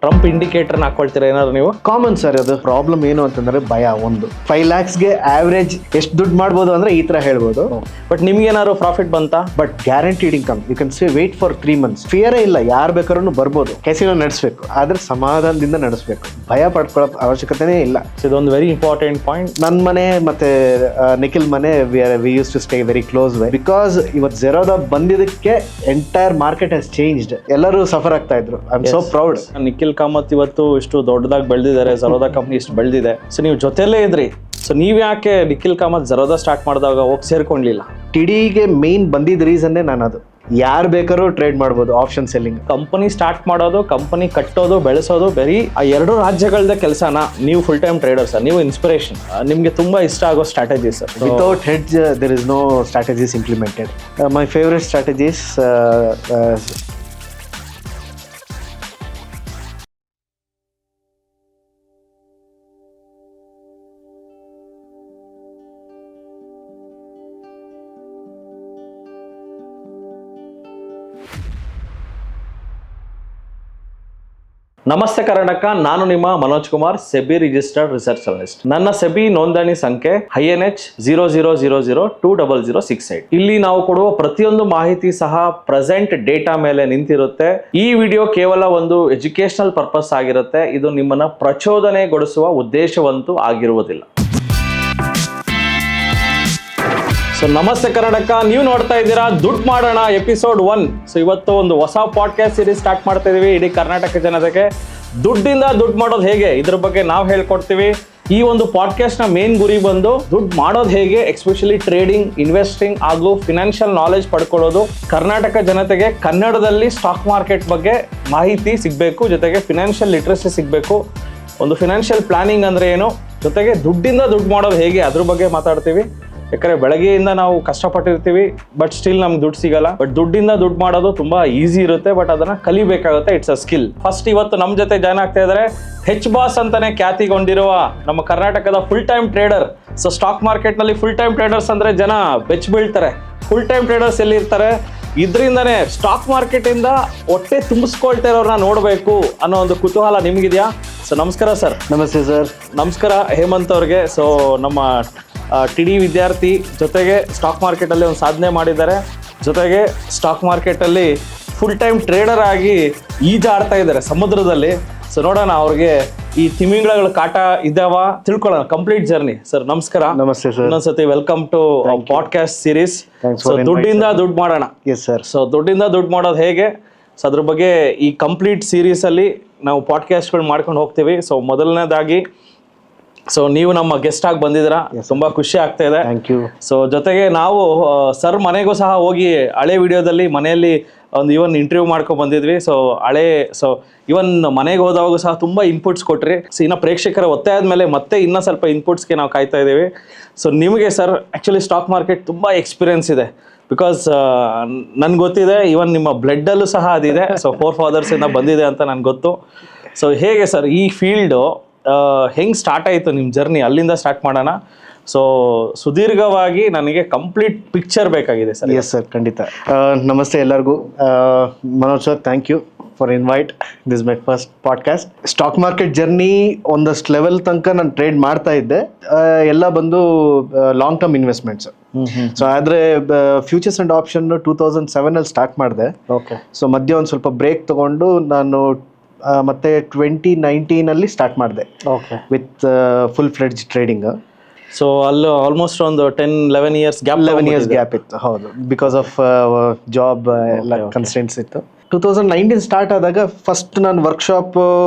Trump ಇಂಡಿಕೇಟರ್ನ ಹಾಕೊಳ್ತೀರಾ ಏನಾದ್ರು ನೀವು? Common sir, ಅದು ಪ್ರಾಬ್ಲಮ್ ಏನು ಅಂತಂದ್ರೆ ಭಯ. ಒಂದು 5 lakhsಗೆ ಆವ್ರೇಜ್ ಎಷ್ಟು ದುಡ್ಡು ಮಾಡ್ಬೋದು ಅಂದ್ರೆ ಈ ತರ ಹೇಳ್ಬೋದು. ಬಟ್ ನಿಮ್ಗೆ ಏನಾದ್ರು ಪ್ರಾಫಿಟ್ ಬಂತಾ? But guaranteed income, you can say wait for 3 months. ಫಿಯರೇ ಇಲ್ಲ, ಯಾರು ಬೇಕಾದ್ರೂ ಬರ್ಬೋದು. ಕೆಸಿನೋ ನಡೆಸಬೇಕು, ಆದ್ರೆ ಸಮಾಧಾನದಿಂದ ನಡೆಸಬೇಕು, ಭಯ ಪಡ್ಕೊಳ್ಳೋ ಅವಶ್ಯಕತೆನೇ ಇಲ್ಲ. ಇದೊಂದು ವೆರಿ ಇಂಪಾರ್ಟೆಂಟ್ ಪಾಯಿಂಟ್. ನನ್ನ ಮನೆ ಮತ್ತೆ ನಿಖಿಲ್ ಮನೆ we use to stay very close by, because ಇವತ್ತು ಜೆರೋದಾ ಬಂದಿದ್ದಕ್ಕೆ ಎಂಟೈರ್ ಮಾರ್ಕೆಟ್ ಹ್ಯಾಸ್ ಚೇಂಜ್ಡ್. ಎಲ್ಲರೂ ಸಫರ್ ಆಗ್ತಾ ಇದ್ರು. I am so proud. Nikhil Kamath ಇವತ್ತು ಇಷ್ಟು ದೊಡ್ಡದಾಗಿ ಬೆಳೆದಿದ್ದಾರೆ, ಜೆರೋದಾ ಕಂಪ್ನಿ ಇಷ್ಟು ಬೆಳೆದಿದೆ. ಸೊ ನೀವು ಜೊತೆಲೇ ಇದ್ರಿ. ಸೊ ನೀವ್ ಯಾಕೆ ನಿಖಿಲ್ ಕಾಮತ್ ಜೆರೋದಾ ಸ್ಟಾರ್ಟ್ ಮಾಡಿದಾಗ ಹೋಗಿ ಸೇರ್ಕೊಂಡ್ಲಿಲ್ಲ? ಟಿಡಿಗೆ ಮೇನ್ ಬಂದಿದ್ದ ರೀಸನ್ನೇ ನಾನು ಅದು. ಯಾರು ಬೇಕಾದ್ರೂ ಟ್ರೇಡ್ ಮಾಡ್ಬೋದು ಆಪ್ಷನ್ ಸೆಲ್ಲಿಂಗ್. ಕಂಪನಿ ಸ್ಟಾರ್ಟ್ ಮಾಡೋದು, ಕಂಪನಿ ಕಟ್ಟೋದು, ಬೆಳೆಸೋದು ಬರೀ ಆ 2 ರಾಜ್ಯಗಳದ ಕೆಲಸನ. ನೀವು ಫುಲ್ ಟೈಮ್ ಟ್ರೇಡರ್ ಸರ್, ನೀವು ಇನ್ಸ್ಪಿರೇಷನ್. ನಿಮ್ಗೆ ತುಂಬಾ ಇಷ್ಟ ಆಗೋ strategy sir. Without hedge there is no strategies implemented. My favourite strategies ನಮಸ್ತೆ ಕರ್ನಾಟಕ, ನಾನು ನಿಮ್ಮ Manoj Kumar, SEBI registered research analyst. ನನ್ನ ಸೆಬಿ ನೋಂದಣಿ ಸಂಖ್ಯೆ INH 00002068. ಇಲ್ಲಿ ನಾವು ಕೊಡುವ ಪ್ರತಿಯೊಂದು ಮಾಹಿತಿ ಸಹ ಪ್ರೆಸೆಂಟ್ ಡೇಟಾ ಮೇಲೆ ನಿಂತಿರುತ್ತೆ. ಈ ವಿಡಿಯೋ ಕೇವಲ ಒಂದು ಎಜುಕೇಶನಲ್ ಪರ್ಪಸ್ ಆಗಿರುತ್ತೆ. ಇದು ನಿಮ್ಮನ್ನ ಪ್ರಚೋದನೆಗೊಳಿಸುವ ಉದ್ದೇಶವಂತೂ ಆಗಿರುವುದಿಲ್ಲ. ಸೊ ನಮಸ್ತೆ ಕರ್ನಾಟಕ, ನೀವು ನೋಡ್ತಾ ಇದ್ದೀರಾ ದುಡ್ಡು ಮಾಡೋಣ ಎಪಿಸೋಡ್ 1. ಸೊ ಇವತ್ತು ಒಂದು ಹೊಸ ಪಾಡ್ಕಾಸ್ಟ್ ಸೀರೀಸ್ ಸ್ಟಾರ್ಟ್ ಮಾಡ್ತಾ ಇದೀವಿ. ಇಡೀ ಕರ್ನಾಟಕ ಜನತೆಗೆ ದುಡ್ಡಿಂದ ದುಡ್ಡು ಮಾಡೋದು ಹೇಗೆ ಇದ್ರ ಬಗ್ಗೆ ನಾವು ಹೇಳ್ಕೊಡ್ತೀವಿ. ಈ ಒಂದು ಪಾಡ್ಕಾಸ್ಟ್ ನ ಮೇನ್ ಗುರಿ ಬಂದು ದುಡ್ಡು ಮಾಡೋದು ಹೇಗೆ, ಎಸ್ಪೆಷಲಿ ಟ್ರೇಡಿಂಗ್, ಇನ್ವೆಸ್ಟಿಂಗ್ ಹಾಗೂ ಫಿನಾನ್ಷಿಯಲ್ ನಾಲೆಜ್ ಪಡ್ಕೊಳ್ಳೋದು. ಕರ್ನಾಟಕ ಜನತೆಗೆ ಕನ್ನಡದಲ್ಲಿ ಸ್ಟಾಕ್ ಮಾರ್ಕೆಟ್ ಬಗ್ಗೆ ಮಾಹಿತಿ ಸಿಗಬೇಕು, ಜೊತೆಗೆ ಫಿನಾನ್ಷಿಯಲ್ ಲಿಟ್ರಸಿ ಸಿಗಬೇಕು. ಒಂದು ಫಿನಾನ್ಷಿಯಲ್ ಪ್ಲಾನಿಂಗ್ ಅಂದ್ರೆ ಏನು, ಜೊತೆಗೆ ದುಡ್ಡಿಂದ ದುಡ್ಡು ಮಾಡೋದು ಹೇಗೆ ಅದ್ರ ಬಗ್ಗೆ ಮಾತಾಡ್ತೀವಿ. ಯಾಕಂದ್ರೆ ಬೆಳಗ್ಗೆಯಿಂದ ನಾವು ಕಷ್ಟಪಟ್ಟಿರ್ತೀವಿ, ಬಟ್ ಸ್ಟಿಲ್ ನಮ್ಗೆ ದುಡ್ಡು ಸಿಗಲ್ಲ. ಬಟ್ ದುಡ್ಡಿಂದ ದುಡ್ಡು ಮಾಡೋದು ತುಂಬಾ ಈಸಿ ಇರುತ್ತೆ, ಬಟ್ ಅದನ್ನ ಕಲಿಬೇಕಾಗುತ್ತೆ. It's a skill. ಫಸ್ಟ್ ಇವತ್ತು ನಮ್ಮ ಜೊತೆ ಜಾಯ್ನ್ ಆಗ್ತಾ ಇದ್ದಾರೆ ಹೆಚ್ ಬಾಸ್ ಅಂತಾನೆ ಖ್ಯಾತಿಗೊಂಡಿರುವ ನಮ್ಮ ಕರ್ನಾಟಕದ full time trader. So stock market ನಲ್ಲಿ ಫುಲ್ ಟೈಮ್ ಟ್ರೇಡರ್ಸ್ ಅಂದ್ರೆ ಜನ ಬೆಚ್ಚ ಬೀಳ್ತಾರೆ. ಫುಲ್ ಟೈಮ್ ಟ್ರೇಡರ್ಸ್ ಎಲ್ಲಿ ಇರ್ತಾರೆ? ಇದರಿಂದನೇ ಸ್ಟಾಕ್ ಮಾರ್ಕೆಟ್ ಇಂದ ಹೊಟ್ಟೆ ತುಂಬಿಸ್ಕೊಳ್ತಾ ಇರೋರನ್ನ ನೋಡಬೇಕು ಅನ್ನೋ ಒಂದು ಕುತೂಹಲ ನಿಮ್ಗಿದ್ಯಾ? ಸೊ ನಮಸ್ಕಾರ ಸರ್. ನಮಸ್ತೆ ಸರ್. ನಮಸ್ಕಾರ ಹೇಮಂತ್ ಅವ್ರಿಗೆ. ಸೊ ನಮ್ಮ ಟಿಡಿ ವಿದ್ಯಾರ್ಥಿ, ಜೊತೆಗೆ ಸ್ಟಾಕ್ ಮಾರ್ಕೆಟಲ್ಲಿ ಒಂದು ಸಾಧನೆ ಮಾಡಿದ್ದಾರೆ, ಜೊತೆಗೆ ಸ್ಟಾಕ್ ಮಾರ್ಕೆಟಲ್ಲಿ ಫುಲ್ ಟೈಮ್ ಟ್ರೇಡರ್ ಆಗಿ ಈಜಾಡ್ತಾ ಇದ್ದಾರೆ ಸಮುದ್ರದಲ್ಲಿ. ಸೊ ನೋಡೋಣ ಅವ್ರಿಗೆ ಈ ತಿಮಿಂಗಳ ಕಾಟ ಇದಾವ ತಿಳ್ಕೊಳ್ಳೋಣ. Complete journey. ಸರ್ ನಮಸ್ಕಾರ. ನಮಸ್ತೆ ಸರ್. ಇನ್ನೊಂದ್ಸತಿ welcome to podcast series. So ದುಡ್ಡಿಂದ ದುಡ್ಡು ಮಾಡೋಣ. S sir. ಸೊ ದುಡ್ಡಿಂದ ದುಡ್ಡು ಮಾಡೋದು ಹೇಗೆ, ಸೊ ಅದ್ರ ಬಗ್ಗೆ ಈ ಕಂಪ್ಲೀಟ್ ಸೀರೀಸ್ ಅಲ್ಲಿ ನಾವು ಪಾಡ್ಕಾಸ್ಟ್ಗಳು ಮಾಡ್ಕೊಂಡು ಹೋಗ್ತೀವಿ. ಸೊ ಮೊದಲನೇದಾಗಿ ಸೊ ನೀವು ನಮ್ಮ ಗೆಸ್ಟ್ ಆಗಿ ಬಂದಿದ್ದೀರಾ, ತುಂಬಾ ಖುಷಿ ಆಗ್ತಾ ಇದೆ. Thank you. ಸೊ ಜೊತೆಗೆ ನಾವು ಸರ್ ಮನೆಗೂ ಸಹ ಹೋಗಿ ಹಳೆ ವಿಡಿಯೋದಲ್ಲಿ ಮನೆಯಲ್ಲಿ ಒಂದು ಇವನ್ ಇಂಟರ್ವ್ಯೂ ಮಾಡ್ಕೊಂಡು ಬಂದಿದ್ವಿ. ಸೊ ಇವನ್ ಮನೆಗೆ ಹೋದವಾಗ ಸಹ ತುಂಬಾ ಇನ್ಪುಟ್ಸ್ ಕೊಟ್ರಿ. ಸೊ ಇನ್ನು ಪ್ರೇಕ್ಷಕರ ಒತ್ತಾಯ ಆದ್ಮೇಲೆ ಮತ್ತೆ ಇನ್ನೂ ಸ್ವಲ್ಪ ಇನ್ಪುಟ್ಸ್ಗೆ ನಾವು ಕಾಯ್ತಾ ಇದ್ದೀವಿ. ಸೊ ನಿಮಗೆ ಸರ್ ಆ್ಯಕ್ಚುಲಿ ಸ್ಟಾಕ್ ಮಾರ್ಕೆಟ್ ತುಂಬಾ ಎಕ್ಸ್ಪೀರಿಯನ್ಸ್ ಇದೆ, ಬಿಕಾಸ್ ನನ್ಗೆ ಗೊತ್ತಿದೆ, ಇವನ್ ನಿಮ್ಮ ಬ್ಲಡ್ಡಲ್ಲೂ ಸಹ ಅದಿದೆ. ಸೊ 4 fathers ಇಂದ ಬಂದಿದೆ ಅಂತ ನನ್ಗೆ ಗೊತ್ತು. ಸೊ ಹೇಗೆ ಸರ್ ಈ ಫೀಲ್ಡು ಹೆಂಗೆ ಸ್ಟಾರ್ಟ್ ಆಯಿತು ನಿಮ್ಮ ಜರ್ನಿ? ಅಲ್ಲಿಂದ ಸ್ಟಾರ್ಟ್ ಮಾಡೋಣ. ಸೊ ಸುದೀರ್ಘವಾಗಿ ನನಗೆ ಕಂಪ್ಲೀಟ್ ಪಿಕ್ಚರ್ ಬೇಕಾಗಿದೆ ಸರ್. ಎಸ್ ಸರ್, ಖಂಡಿತ. ನಮಸ್ತೆ ಎಲ್ಲರಿಗೂ. Manoj sir, thank you for invite. This my first podcast. Stock market journey ಒಂದಷ್ಟು ಲೆವೆಲ್ ತನಕ ನಾನು ಟ್ರೇಡ್ ಮಾಡ್ತಾ ಇದ್ದೆ. ಎಲ್ಲ ಬಂದು ಲಾಂಗ್ ಟರ್ಮ್ ಇನ್ವೆಸ್ಟ್ಮೆಂಟ್ಸ್. ಸೊ ಆದರೆ ಫ್ಯೂಚರ್ಸ್ ಅಂಡ್ ಆಪ್ಷನ್ 2007 ಸ್ಟಾರ್ಟ್ ಮಾಡಿದೆ. ಓಕೆ. ಸೊ ಮಧ್ಯೆ ಒಂದು ಸ್ವಲ್ಪ ಬ್ರೇಕ್ ತಗೊಂಡು ನಾನು ಮತ್ತೆ 2019 ಸ್ಟಾರ್ಟ್ ಮಾಡಿದೆ. Okay. With full fledge trading. So ಅಲ್ಲಿ ಆಲ್ಮೋಸ್ಟ್ ಒಂದು 10-11 years ಗ್ಯಾಪ್. 11 years ಗ್ಯಾಪ್ ಇತ್ತು. ಹೌದು, ಬಿಕಾಸ್ ಆಫ್ ಜಾಬ್ ಎಲ್ಲ ಕನ್ಸ್ಟೆಂಟ್ಸ್ ಇತ್ತು. 2019 ಸ್ಟಾರ್ಟ್ ಆದಾಗ ಫಸ್ಟ್ ನಾನು ವರ್ಕ್ಶಾಪ್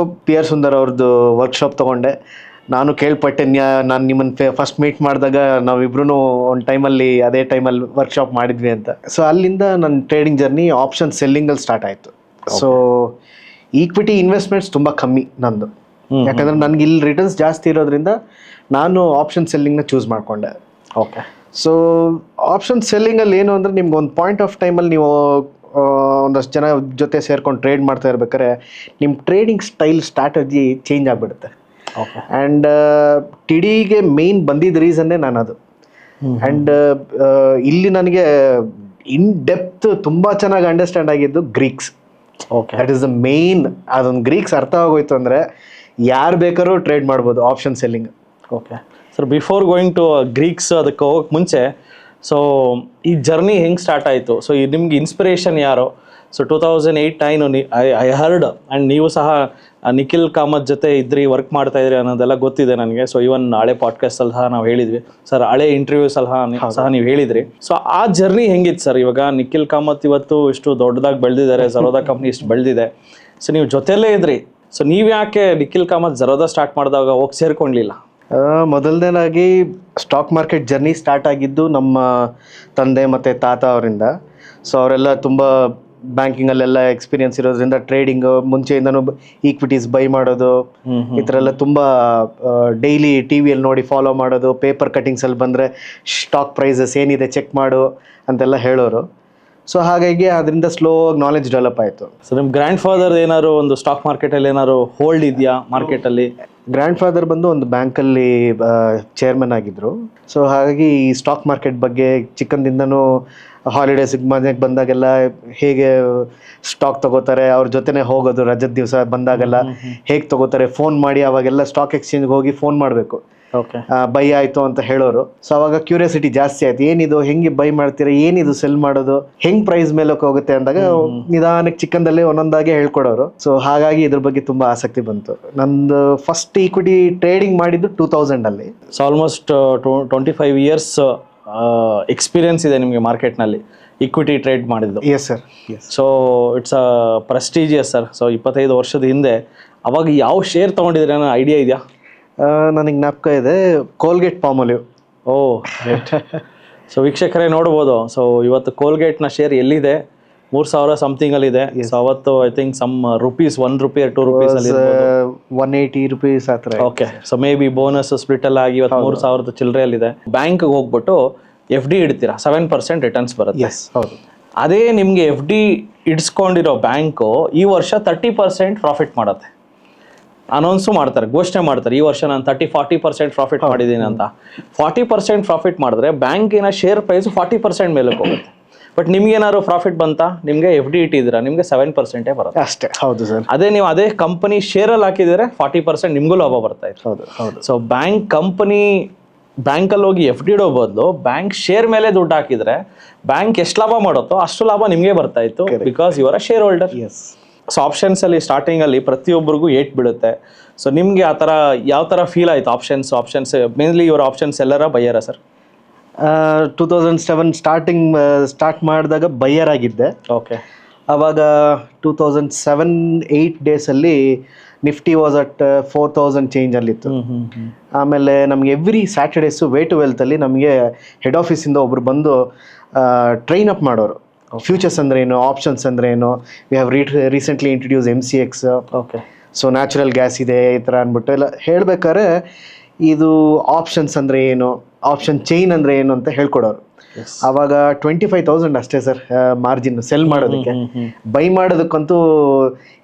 PR ಸುಂದರ್ ಅವ್ರದ್ದು ವರ್ಕ್ಶಾಪ್ ತಗೊಂಡೆ. ನಾನು ಕೇಳ್ಪಟ್ಟೆ, ನಾನು ನಿಮ್ಮನ್ನು ಫಸ್ಟ್ ಮೀಟ್ ಮಾಡಿದಾಗ ನಾವಿಬ್ರು ಒಂದು ಟೈಮಲ್ಲಿ ಅದೇ ಟೈಮಲ್ಲಿ ವರ್ಕ್ಶಾಪ್ ಮಾಡಿದ್ವಿ ಅಂತ. ಸೊ ಅಲ್ಲಿಂದ ನನ್ನ ಟ್ರೇಡಿಂಗ್ ಜರ್ನಿ ಆಪ್ಷನ್ ಸೆಲ್ಲಿಂಗಲ್ಲಿ ಸ್ಟಾರ್ಟ್ ಆಯಿತು. ಸೊ ಈಕ್ವಿಟಿ ಇನ್ವೆಸ್ಟ್ಮೆಂಟ್ಸ್ ತುಂಬ ಕಮ್ಮಿ ನಂದು, ಯಾಕಂದರೆ ನನಗೆ ಇಲ್ಲಿ ರಿಟರ್ನ್ಸ್ ಜಾಸ್ತಿ ಇರೋದ್ರಿಂದ ನಾನು ಆಪ್ಷನ್ ಸೆಲ್ಲಿಂಗ್ನ ಚೂಸ್ ಮಾಡಿಕೊಂಡೆ. ಓಕೆ. ಸೊ ಆಪ್ಷನ್ ಸೆಲ್ಲಿಂಗಲ್ಲಿ ಏನು ಅಂದರೆ, ನಿಮ್ಗೆ ಒಂದು ಪಾಯಿಂಟ್ ಆಫ್ ಟೈಮಲ್ಲಿ ನೀವು ಒಂದಷ್ಟು ಜನ ಜೊತೆ ಸೇರ್ಕೊಂಡು ಟ್ರೇಡ್ ಮಾಡ್ತಾ ಇರ್ಬೇಕಾದ್ರೆ ನಿಮ್ಮ ಟ್ರೇಡಿಂಗ್ ಸ್ಟೈಲ್ ಸ್ಟ್ರಾಟಜಿ ಚೇಂಜ್ ಆಗಿಬಿಡುತ್ತೆ. ಆ್ಯಂಡ್ ಟಿಡಿಗೆ ಮೇನ್ ಬಂದಿದ್ದ ರೀಸನ್ನೇ ನಾನು ಅದು. ಆ್ಯಂಡ್ ಇಲ್ಲಿ ನನಗೆ ಇನ್ ಡೆಪ್ತ್ ತುಂಬ ಚೆನ್ನಾಗಿ ಅಂಡರ್ಸ್ಟ್ಯಾಂಡ್ ಆಗಿದ್ದು Greeks. Okay that is the main. ಅದೊಂದು ಗ್ರೀಕ್ಸ್ ಅರ್ಥ ಆಗೋಯ್ತು ಅಂದರೆ ಯಾರು ಬೇಕಾದ್ರೂ ಟ್ರೇಡ್ ಮಾಡ್ಬೋದು option selling. Okay sir, before going to Greeks ಅದಕ್ಕೆ ಹೋಗಕ್ಕೆ ಮುಂಚೆ ಸೊ ಈ ಜರ್ನಿ ಹೆಂಗೆ ಸ್ಟಾರ್ಟ್ ಆಯಿತು? ಸೊ ನಿಮ್ಗೆ ಇನ್ಸ್ಪಿರೇಷನ್ ಯಾರು? ಸೊ 2008 ಐ ಹರ್ಡ್ ಆ್ಯಂಡ್ ನೀವು ಸಹ ನಿಖಿಲ್ ಕಾಮತ್ ಜೊತೆ ಇದ್ರಿ, ವರ್ಕ್ ಮಾಡ್ತಾ ಇದ್ರಿ ಅನ್ನೋದೆಲ್ಲ ಗೊತ್ತಿದೆ ನನಗೆ. ಸೊ ಇವನ್ ಹಳೆ ಪಾಡ್ಕಾಸ್ಟಲ್ಲಿ ಸಹ ನಾವು ಹೇಳಿದ್ವಿ ಸರ್, ಹಳೆ ಇಂಟರ್ವ್ಯೂಸ್ ಸಹ ನೀವು ಹೇಳಿದ್ರಿ. ಸೊ ಆ ಜರ್ನಿ ಹೆಂಗಿತ್ತು ಸರ್? ಇವಾಗ ನಿಖಿಲ್ ಕಾಮತ್ ಇವತ್ತು ಇಷ್ಟು ದೊಡ್ಡದಾಗಿ ಬೆಳೆದಿದ್ದಾರೆ, ಝರೋದಾ ಕಂಪ್ನಿ ಇಷ್ಟು ಬೆಳೆದಿದೆ. ಸೊ ನೀವು ಜೊತೆಯಲ್ಲೇ ಇದ್ರಿ. ಸೊ ನೀವು ಯಾಕೆ ನಿಖಿಲ್ ಕಾಮತ್ ಝರೋದಾ ಸ್ಟಾರ್ಟ್ ಮಾಡಿದಾಗ ಹೋಗಿ ಸೇರ್ಕೊಳ್ಳಿಲ್ಲ? ಮೊದಲನೇದಾಗಿ ಸ್ಟಾಕ್ ಮಾರ್ಕೆಟ್ ಜರ್ನಿ ಸ್ಟಾರ್ಟ್ ಆಗಿದ್ದು ನಮ್ಮ ತಂದೆ ಮತ್ತು ತಾತ ಅವರಿಂದ. ಸೊ ಅವರೆಲ್ಲ ತುಂಬ ಬ್ಯಾಂಕಿಂಗಲ್ಲೆಲ್ಲ ಎಕ್ಸ್ಪೀರಿಯನ್ಸ್ ಇರೋದ್ರಿಂದ ಟ್ರೇಡಿಂಗ್ ಮುಂಚೆಯಿಂದನೂ ಈಕ್ವಿಟೀಸ್ ಬೈ ಮಾಡೋದು ಈ ಥರ ಎಲ್ಲ ತುಂಬ ಡೈಲಿ ಟಿ ವಿಯಲ್ಲಿ ನೋಡಿ ಫಾಲೋ ಮಾಡೋದು, ಪೇಪರ್ ಕಟ್ಟಿಂಗ್ಸಲ್ಲಿ ಬಂದರೆ ಸ್ಟಾಕ್ ಪ್ರೈಸಸ್ ಏನಿದೆ ಚೆಕ್ ಮಾಡು ಅಂತೆಲ್ಲ ಹೇಳೋರು. ಸೊ ಹಾಗಾಗಿ ಅದರಿಂದ ಸ್ಲೋ ಆಗಿ ನಾಲೆಜ್ ಡೆವಲಪ್ ಆಯಿತು. ಸೊ ನಿಮ್ಮ ಗ್ರ್ಯಾಂಡ್ ಫಾದರ್ ಏನಾದ್ರು ಒಂದು ಸ್ಟಾಕ್ ಮಾರ್ಕೆಟಲ್ಲಿ ಏನಾದ್ರು ಹೋಲ್ಡ್ ಇದೆಯಾ ಮಾರ್ಕೆಟಲ್ಲಿ? ಗ್ರ್ಯಾಂಡ್ ಫಾದರ್ ಬಂದು ಒಂದು ಬ್ಯಾಂಕಲ್ಲಿ ಚೇರ್ಮನ್ ಆಗಿದ್ದರು. ಸೊ ಹಾಗಾಗಿ ಈ ಸ್ಟಾಕ್ ಮಾರ್ಕೆಟ್ ಬಗ್ಗೆ ಚಿಕ್ಕಂದಿಂದನೂ ಹಾಲಿಡೇಸ್ ಮನೆಗೆ ಬಂದಾಗೆಲ್ಲ ಹೇಗೆ ಸ್ಟಾಕ್ ತಗೋತಾರೆ, ಅವ್ರ ಜೊತೆನೇ ಹೋಗೋದು, ರಜದ ದಿವಸ ಬಂದಾಗೆಲ್ಲ ಹೇಗೆ ತಗೋತಾರೆ ಫೋನ್ ಮಾಡಿ, ಅವಾಗೆಲ್ಲ ಸ್ಟಾಕ್ ಎಕ್ಸ್ಚೇಂಜ್ಗೆ ಹೋಗಿ ಫೋನ್ ಮಾಡಬೇಕು, ಓಕೆ ಬೈ ಆಯಿತು ಅಂತ ಹೇಳೋರು. ಸೊ ಅವಾಗ ಕ್ಯೂರಿಯಾಸಿಟಿ ಜಾಸ್ತಿ ಆಯ್ತು, ಏನಿದು, ಹೆಂಗೆ ಬೈ ಮಾಡ್ತೀರಾ, ಏನಿದು ಸೆಲ್ ಮಾಡೋದು, ಹೆಂಗೆ ಪ್ರೈಸ್ ಮೇಲಕ್ಕೆ ಹೋಗುತ್ತೆ ಅಂದಾಗ ನಿಧಾನಕ್ಕೆ ಚಿಕ್ಕಂದಲ್ಲೇ ಒಂದೊಂದಾಗೆ ಹೇಳ್ಕೊಡೋರು. ಸೊ ಹಾಗಾಗಿ ಇದ್ರ ಬಗ್ಗೆ ತುಂಬ ಆಸಕ್ತಿ ಬಂತು. ನಂದು ಫಸ್ಟ್ ಈಕ್ವಿಟಿ ಟ್ರೇಡಿಂಗ್ ಮಾಡಿದ್ದು 2000 ಸೊ ಆಲ್ಮೋಸ್ಟ್ 25 ಇಯರ್ಸ್ ಎಕ್ಸ್ಪೀರಿಯನ್ಸ್ ಇದೆ ನಿಮಗೆ ಮಾರ್ಕೆಟ್ನಲ್ಲಿ ಇಕ್ವಿಟಿ ಟ್ರೇಡ್ ಮಾಡಿದ್ದು. S sir. So it's a prestigious sir. So 25 ವರ್ಷದ ಹಿಂದೆ ಅವಾಗ ಯಾವ ಶೇರ್ ತೊಗೊಂಡಿದ್ರೆ ಅನ್ನೋ ಐಡಿಯಾ ಇದೆಯಾ? ನನಗೆ ಜ್ಞಾಪಕ ಇದೆ, ಕೋಲ್ಗೇಟ್ ಪಾಮೋಲಿವ್. ಓ ರೈಟ್. ಸೊ ವೀಕ್ಷಕರೇ ನೋಡ್ಬೋದು, ಸೊ ಇವತ್ತು ಕೋಲ್ಗೇಟ್ನ ಶೇರ್ ಎಲ್ಲಿದೆ? 3000 ಸಮಥಿಂಗಲ್ಲಿದೆ. ಸೊ ಅವತ್ತು I think sum rupees, 1 rupee or 2 rupees ಅಲ್ಲಿ 180 ರೂಪೀಸ್ ಆ ಥರ. Okay. So may be bonus split ಎಲ್ಲ ಆಗಿ ಇವತ್ತು 3000 ಚಿಲ್ಲರೆಯಲ್ಲಿದೆ. ಬ್ಯಾಂಕ್ಗೆ ಹೋಗ್ಬಿಟ್ಟು FD ಇಡ್ತೀರಾ, 7% ರಿಟರ್ನ್ಸ್ ಬರುತ್ತೆ. ಎಸ್ ಹೌದು. ಅದೇ ನಿಮಗೆ FD ಇಡ್ಸ್ಕೊಂಡಿರೋ ಬ್ಯಾಂಕು ಈ ವರ್ಷ 30% ಪ್ರಾಫಿಟ್ ಮಾಡುತ್ತೆ. ಅನೌನ್ಸು ಮಾಡ್ತಾರೆ, ಘೋಷಣೆ ಮಾಡ್ತಾರೆ, ಈ ವರ್ಷ ನಾನು 30-40% ಪ್ರಾಫಿಟ್ ಮಾಡಿದ್ದೀನಿ ಅಂತ. 40% ಪ್ರಾಫಿಟ್ ಮಾಡಿದ್ರೆ ಬ್ಯಾಂಕಿನ ಶೇರ್ ಪ್ರೈಸ್ 40% ಮೇಲಕ್ಕೆ ಹೋಗುತ್ತೆ. ಬಟ್ ನಿಮ್ಗೆ ಏನಾದ್ರು ಪ್ರಾಫಿಟ್ ಬಂತಾ? ನಿಮಗೆ FD ಇಟ್ಟಿದ್ದೀರಾ, ನಿಮಗೆ 7% ಬರುತ್ತೆ ಅಷ್ಟೇ. ಹೌದು ಸರ್. ಅದೇ ನೀವು ಅದೇ ಕಂಪನಿ ಶೇರಲ್ಲಿ ಹಾಕಿದರೆ 40% ನಿಮಗೂ ಲಾಭ ಬರ್ತಾ ಇತ್ತು. ಹೌದು ಹೌದು. ಸೊ ಬ್ಯಾಂಕಲ್ಲಿ ಹೋಗಿ FD ಇಡೋ ಬದಲು ಬ್ಯಾಂಕ್ ಶೇರ್ ಮೇಲೆ ದುಡ್ಡು ಹಾಕಿದ್ರೆ ಬ್ಯಾಂಕ್ ಎಷ್ಟು ಲಾಭ ಮಾಡುತ್ತೋ ಅಷ್ಟು ಲಾಭ ನಿಮಗೆ ಬರ್ತಾ ಇತ್ತು, because your a shareholder. Yes. So ಆಪ್ಷನ್ಸಲ್ಲಿ ಸ್ಟಾರ್ಟಿಂಗಲ್ಲಿ ಪ್ರತಿಯೊಬ್ಬರಿಗೂ 8 ಬೀಳುತ್ತೆ. ಸೊ ನಿಮಗೆ ಆ ಥರ ಯಾವ ಥರ ಫೀಲ್ ಆಯಿತು? ಆಪ್ಷನ್ಸ್ ಮೇನ್ಲಿ ಇವರು ಆಪ್ಷನ್ ಸೆಲ್ಲರ ಬೈಯರ ಸರ್? 2007 ಸ್ಟಾರ್ಟ್ ಮಾಡಿದಾಗ ಬೈಯರ್ ಆಗಿದ್ದೆ. ಓಕೆ. ಆವಾಗ 2007-8 ಡೇಸಲ್ಲಿ ನಿಫ್ಟಿ ವಾಸ್ ಅಟ್ 4000 ಚೇಂಜಲ್ಲಿತ್ತು. ಆಮೇಲೆ ನಮಗೆ ಎವ್ರಿ ಸ್ಯಾಟರ್ಡೇಸು ವೇ ಟು ವೆಲ್ತಲ್ಲಿ ನಮಗೆ ಹೆಡ್ ಆಫೀಸಿಂದ ಒಬ್ರು ಬಂದು ಟ್ರೈನ್ ಅಪ್ ಮಾಡೋರು. ಫ್ಯೂಚರ್ಸ್ ಅಂದರೆ ಏನು, ಆಪ್ಷನ್ಸ್ ಅಂದರೆ ಏನು, we have recently introduce MCX. Okay. So natural gas ಇದೆ ಈ ಥರ ಅಂದ್ಬಿಟ್ಟು ಎಲ್ಲ ಹೇಳ್ಬೇಕಾದ್ರೆ ಇದು ಆಪ್ಷನ್ಸ್ ಅಂದರೆ ಏನು, ಆಪ್ಷನ್ ಚೈನ್ ಅಂದರೆ ಏನು ಅಂತ ಹೇಳ್ಕೊಡೋರು. ಆವಾಗ 25,000 ಅಷ್ಟೇ ಸರ್ ಮಾರ್ಜಿನ್ ಸೆಲ್ ಮಾಡೋದಕ್ಕೆ. ಬೈ ಮಾಡೋದಕ್ಕಂತೂ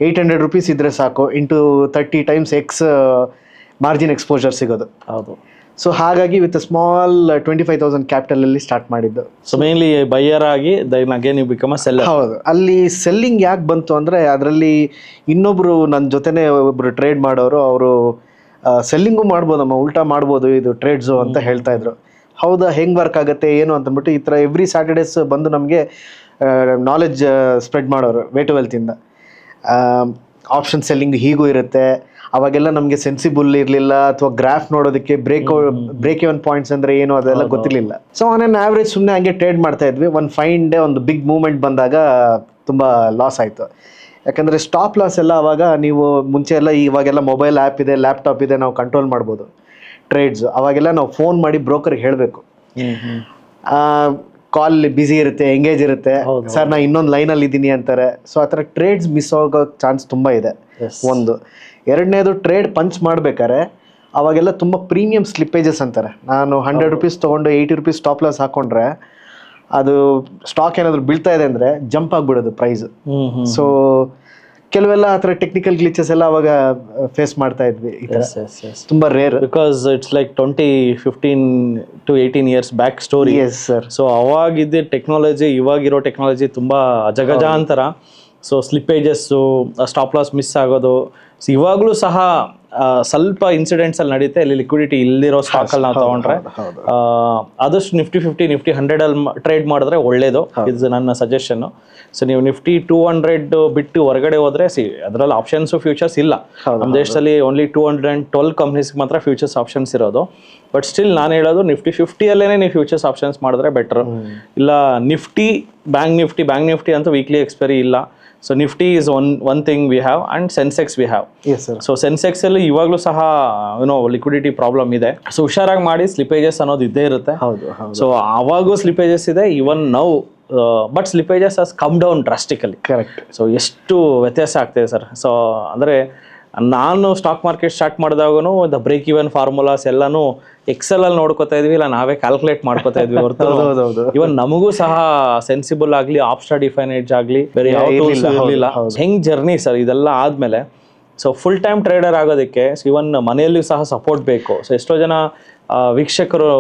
800 ರೂಪೀಸ್ ಇದ್ದರೆ ಸಾಕು, into 30 times X margin exposure ಸಿಗೋದು. ಹೌದು. ಸೊ ಹಾಗಾಗಿ ವಿತ್ ಸ್ಮಾಲ್ 25,000 ಕ್ಯಾಪಿಟಲಲ್ಲಿ ಸ್ಟಾರ್ಟ್ ಮಾಡಿದ್ದು. ಸೊ ಮೇನ್ಲಿ ಬೈಯರ್ ಆಗಿ then again you become a seller. ಹೌದು. ಅಲ್ಲಿ ಸೆಲ್ಲಿಂಗ್ ಯಾಕೆ ಬಂತು ಅಂದರೆ ಅದರಲ್ಲಿ ಇನ್ನೊಬ್ರು ನನ್ನ ಜೊತೆನೇ ಒಬ್ರು ಟ್ರೇಡ್ ಮಾಡೋರು, ಅವರು ಸೆಲ್ಲಿಂಗು ಮಾಡ್ಬೋದಮ್ಮ, ಉಲ್ಟಾ ಮಾಡ್ಬೋದು ಇದು ಟ್ರೇಡ್ಸು ಅಂತ ಹೇಳ್ತಾ ಇದ್ರು. ಹೌದಾ, ಹೆಂಗೆ ವರ್ಕ್ ಆಗುತ್ತೆ ಏನು ಅಂತಂದ್ಬಿಟ್ಟು ಈ ಥರ ಎವ್ರಿ ಸ್ಯಾಟರ್ಡೇಸ್ ಬಂದು ನಮಗೆ ನಾಲೆಡ್ಜ್ ಸ್ಪ್ರೆಡ್ ಮಾಡೋರು ವೇ ಟು ವೆಲ್ತಿಂದ. ಆಪ್ಷನ್ ಸೆಲ್ಲಿಂಗ್ ಹೀಗೂ ಇರುತ್ತೆ. ಅವಾಗೆಲ್ಲ ನಮಗೆ ಸೆನ್ಸಿಬಲ್ ಇರಲಿಲ್ಲ, ಅಥವಾ ಗ್ರಾಫ್ ನೋಡೋದಕ್ಕೆ ಬ್ರೇಕ್ ಇವನ್ ಪಾಯಿಂಟ್ಸ್ ಅಂದರೆ ಏನು ಅದೆಲ್ಲ ಗೊತ್ತಿರಲಿಲ್ಲ. ಸೊ ಆನ್ ಆನ್ ಆವ್ರೇಜ್ ಸುಮ್ಮನೆ ಹಂಗೆ ಟ್ರೇಡ್ ಮಾಡ್ತಾ ಇದ್ವಿ. ಒಂದು ಫೈನ್ ಡೇ ಒಂದು ಬಿಗ್ ಮೂವ್ಮೆಂಟ್ ಬಂದಾಗ ತುಂಬ ಲಾಸ್ ಆಯಿತು. ಯಾಕಂದರೆ ಸ್ಟಾಪ್ ಲಾಸ್ ಎಲ್ಲ ಅವಾಗ ನೀವು ಮುಂಚೆ ಎಲ್ಲ, ಇವಾಗೆಲ್ಲ ಮೊಬೈಲ್ ಆ್ಯಪ್ ಇದೆ, ಲ್ಯಾಪ್ಟಾಪ್ ಇದೆ, ನಾವು ಕಂಟ್ರೋಲ್ ಮಾಡ್ಬೋದು ಟ್ರೇಡ್ಸ್. ಅವಾಗೆಲ್ಲ ನಾವು ಫೋನ್ ಮಾಡಿ ಬ್ರೋಕರ್ಗೆ ಹೇಳಬೇಕು. ಕಾಲ್ ಬ್ಯುಸಿ ಇರುತ್ತೆ, ಎಂಗೇಜ್ ಇರುತ್ತೆ, ಸರ್ ನಾ ಇನ್ನೊಂದು ಲೈನಲ್ಲಿ ಇದ್ದೀನಿ ಅಂತಾರೆ. ಸೊ ಆ ಥರ ಟ್ರೇಡ್ಸ್ ಮಿಸ್ ಆಗೋ ಚಾನ್ಸ್ ತುಂಬ ಇದೆ. ಒಂದು. ಎರಡನೇದು, ಟ್ರೇಡ್ ಪಂಚ್ ಮಾಡ್ಬೇಕಾದ್ರೆ ಅವಾಗೆಲ್ಲ ತುಂಬ ಪ್ರೀಮಿಯಂ ಸ್ಲಿಪ್ಪೇಜಸ್ ಅಂತಾರೆ. ನಾನು 100 ರೂಪೀಸ್ ತೊಗೊಂಡು 80 ರೂಪೀಸ್ ಸ್ಟಾಪ್ ಲಾಸ್ ಹಾಕ್ಕೊಂಡ್ರೆ ಅದು ಸ್ಟಾಕ್ ಏನಾದರೂ ಬೀಳ್ತಾ ಇದೆ ಅಂದರೆ ಜಂಪ್ ಆಗಿಬಿಡೋದು ಪ್ರೈಸ್. ಸೊ ಕೆಲವೆಲ್ಲ ಆ ಥರ ಟೆಕ್ನಿಕಲ್ ಗ್ಲಿಚಸ್ ಎಲ್ಲ ಅವಾಗ ಫೇಸ್ ಮಾಡ್ತಾ ಇದ್ವಿ. ತುಂಬ rare, because it's like 15 to 18 years back story. Yes sir. So ಅವಾಗಿದ್ದ ಟೆಕ್ನಾಲಜಿ ಇವಾಗಿರೋ ಟೆಕ್ನಾಲಜಿ ತುಂಬ ಅಜಗಜಾಂತರ. So slippages, stop loss miss ಆಗೋದು. ಸೊ ಇವಾಗಲೂ ಸಹ ಸ್ವಲ್ಪ ಇನ್ಸಿಡೆಂಟ್ಸ್ ಅಲ್ಲಿ ನಡೀತೆ, ಅಲ್ಲಿ ಲಿಕ್ವಿಡಿಟಿ ಇಲ್ದಿರೋ ಸ್ಟಾಕ್ ಅಲ್ಲಿ ನಾವು ತಗೊಂಡ್ರೆ ಆದಷ್ಟು ನಿಫ್ಟಿ 50 ನಿಫ್ಟಿ 100 ಅಲ್ಲಿ ಟ್ರೇಡ್ ಮಾಡಿದ್ರೆ ಒಳ್ಳೇದು. ಇದು ನನ್ನ ಸಜೆಷನ್. ಸೊ ನೀವು ನಿಫ್ಟಿ 200 ಬಿಟ್ಟು ಹೊರಗಡೆ ಹೋದ್ರೆ ಅದರಲ್ಲಿ ಆಪ್ಷನ್ಸ್ ಫ್ಯೂಚರ್ಸ್ ಇಲ್ಲ. ನಮ್ಮ ದೇಶದಲ್ಲಿ ಓನ್ಲಿ 212 ಕಂಪ್ನೀಸ್ ಮಾತ್ರ ಫ್ಯೂಚರ್ಸ್ ಆಪ್ಷನ್ಸ್ ಇರೋದು. ಬಟ್ ಸ್ಟಿಲ್ ನಾನು ಹೇಳೋದು ನಿಫ್ಟಿ 50 ಅಲ್ಲೇನೆ ನೀವು ಫ್ಯೂಚರ್ಸ್ ಆಪ್ಷನ್ಸ್ ಮಾಡಿದ್ರೆ ಬೆಟರ್. ಇಲ್ಲ ನಿಫ್ಟಿ, ಬ್ಯಾಂಕ್ ನಿಫ್ಟಿ ಅಂತೂ ವೀಕ್ಲಿ ಎಕ್ಸ್ಪೈರಿ ಇಲ್ಲ. So Nifty is one thing we have and Sensex we have. So Sensex ಅಲ್ಲಿ ಇವಾಗಲೂ ಸಹ ಲಿಕ್ವಿಡಿಟಿ ಪ್ರಾಬ್ಲಮ್ ಇದೆ. ಸೊ ಹುಷಾರಾಗಿ ಮಾಡಿ, ಸ್ಲಿಪೇಜಸ್ ಅನ್ನೋದು ಇದ್ದೇ ಇರುತ್ತೆ. ಸೊ ಆವಾಗೂ ಸ್ಲಿಪೇಜಸ್ ಇದೆ, ಇವನ್ now, but slippages has come down drastically. Correct. So ಎಷ್ಟು ವ್ಯತ್ಯಾಸ ಆಗ್ತಿದೆ ಸರ್. ಸೊ ಅಂದರೆ ನಾನು ಸ್ಟಾಕ್ ಮಾರ್ಕೆಟ್ ಸ್ಟಾರ್ಟ್ ಮಾಡಿದಾಗೂ ದ ಬ್ರೇಕ್ ಇವನ್ ಫಾರ್ಮುಲಾಸ್ ಎಲ್ಲಾನು ಎಕ್ಸೆಲ್ ಅಲ್ಲಿ ನೋಡ್ಕೋತಾ ಇದ್ವಿ, ಇಲ್ಲ ನಾವೇ ಕ್ಯಾಲ್ಕುಲೇಟ್ ಮಾಡ್ಕೋತಾ ಇದ್ವಿ ಹೊರತು ಇವನ್ ನಮಗೂ ಸಹ ಸೆನ್ಸಿಬಲ್ ಆಗಲಿ, ಆಪ್ಸ್ಟಾ ಡಿಫೈನ್ ಆಗಲಿ ಬೇರೆ ಯಾವ ಟೂಲ್ಸ್ ಇರಲಿಲ್ಲ. ಹೆಂಗ್ ಜರ್ನಿ ಸರ್ ಇದೆಲ್ಲ ಆದ್ಮೇಲೆ. ಸೊ ಫುಲ್ ಟೈಮ್ ಟ್ರೇಡರ್ ಆಗೋದಕ್ಕೆ ಇವನ್ ಮನೆಯಲ್ಲೂ ಸಹ ಸಪೋರ್ಟ್ ಬೇಕು. ಸೊ ಎಷ್ಟೋ ಜನ ವೀಕ್ಷಕರು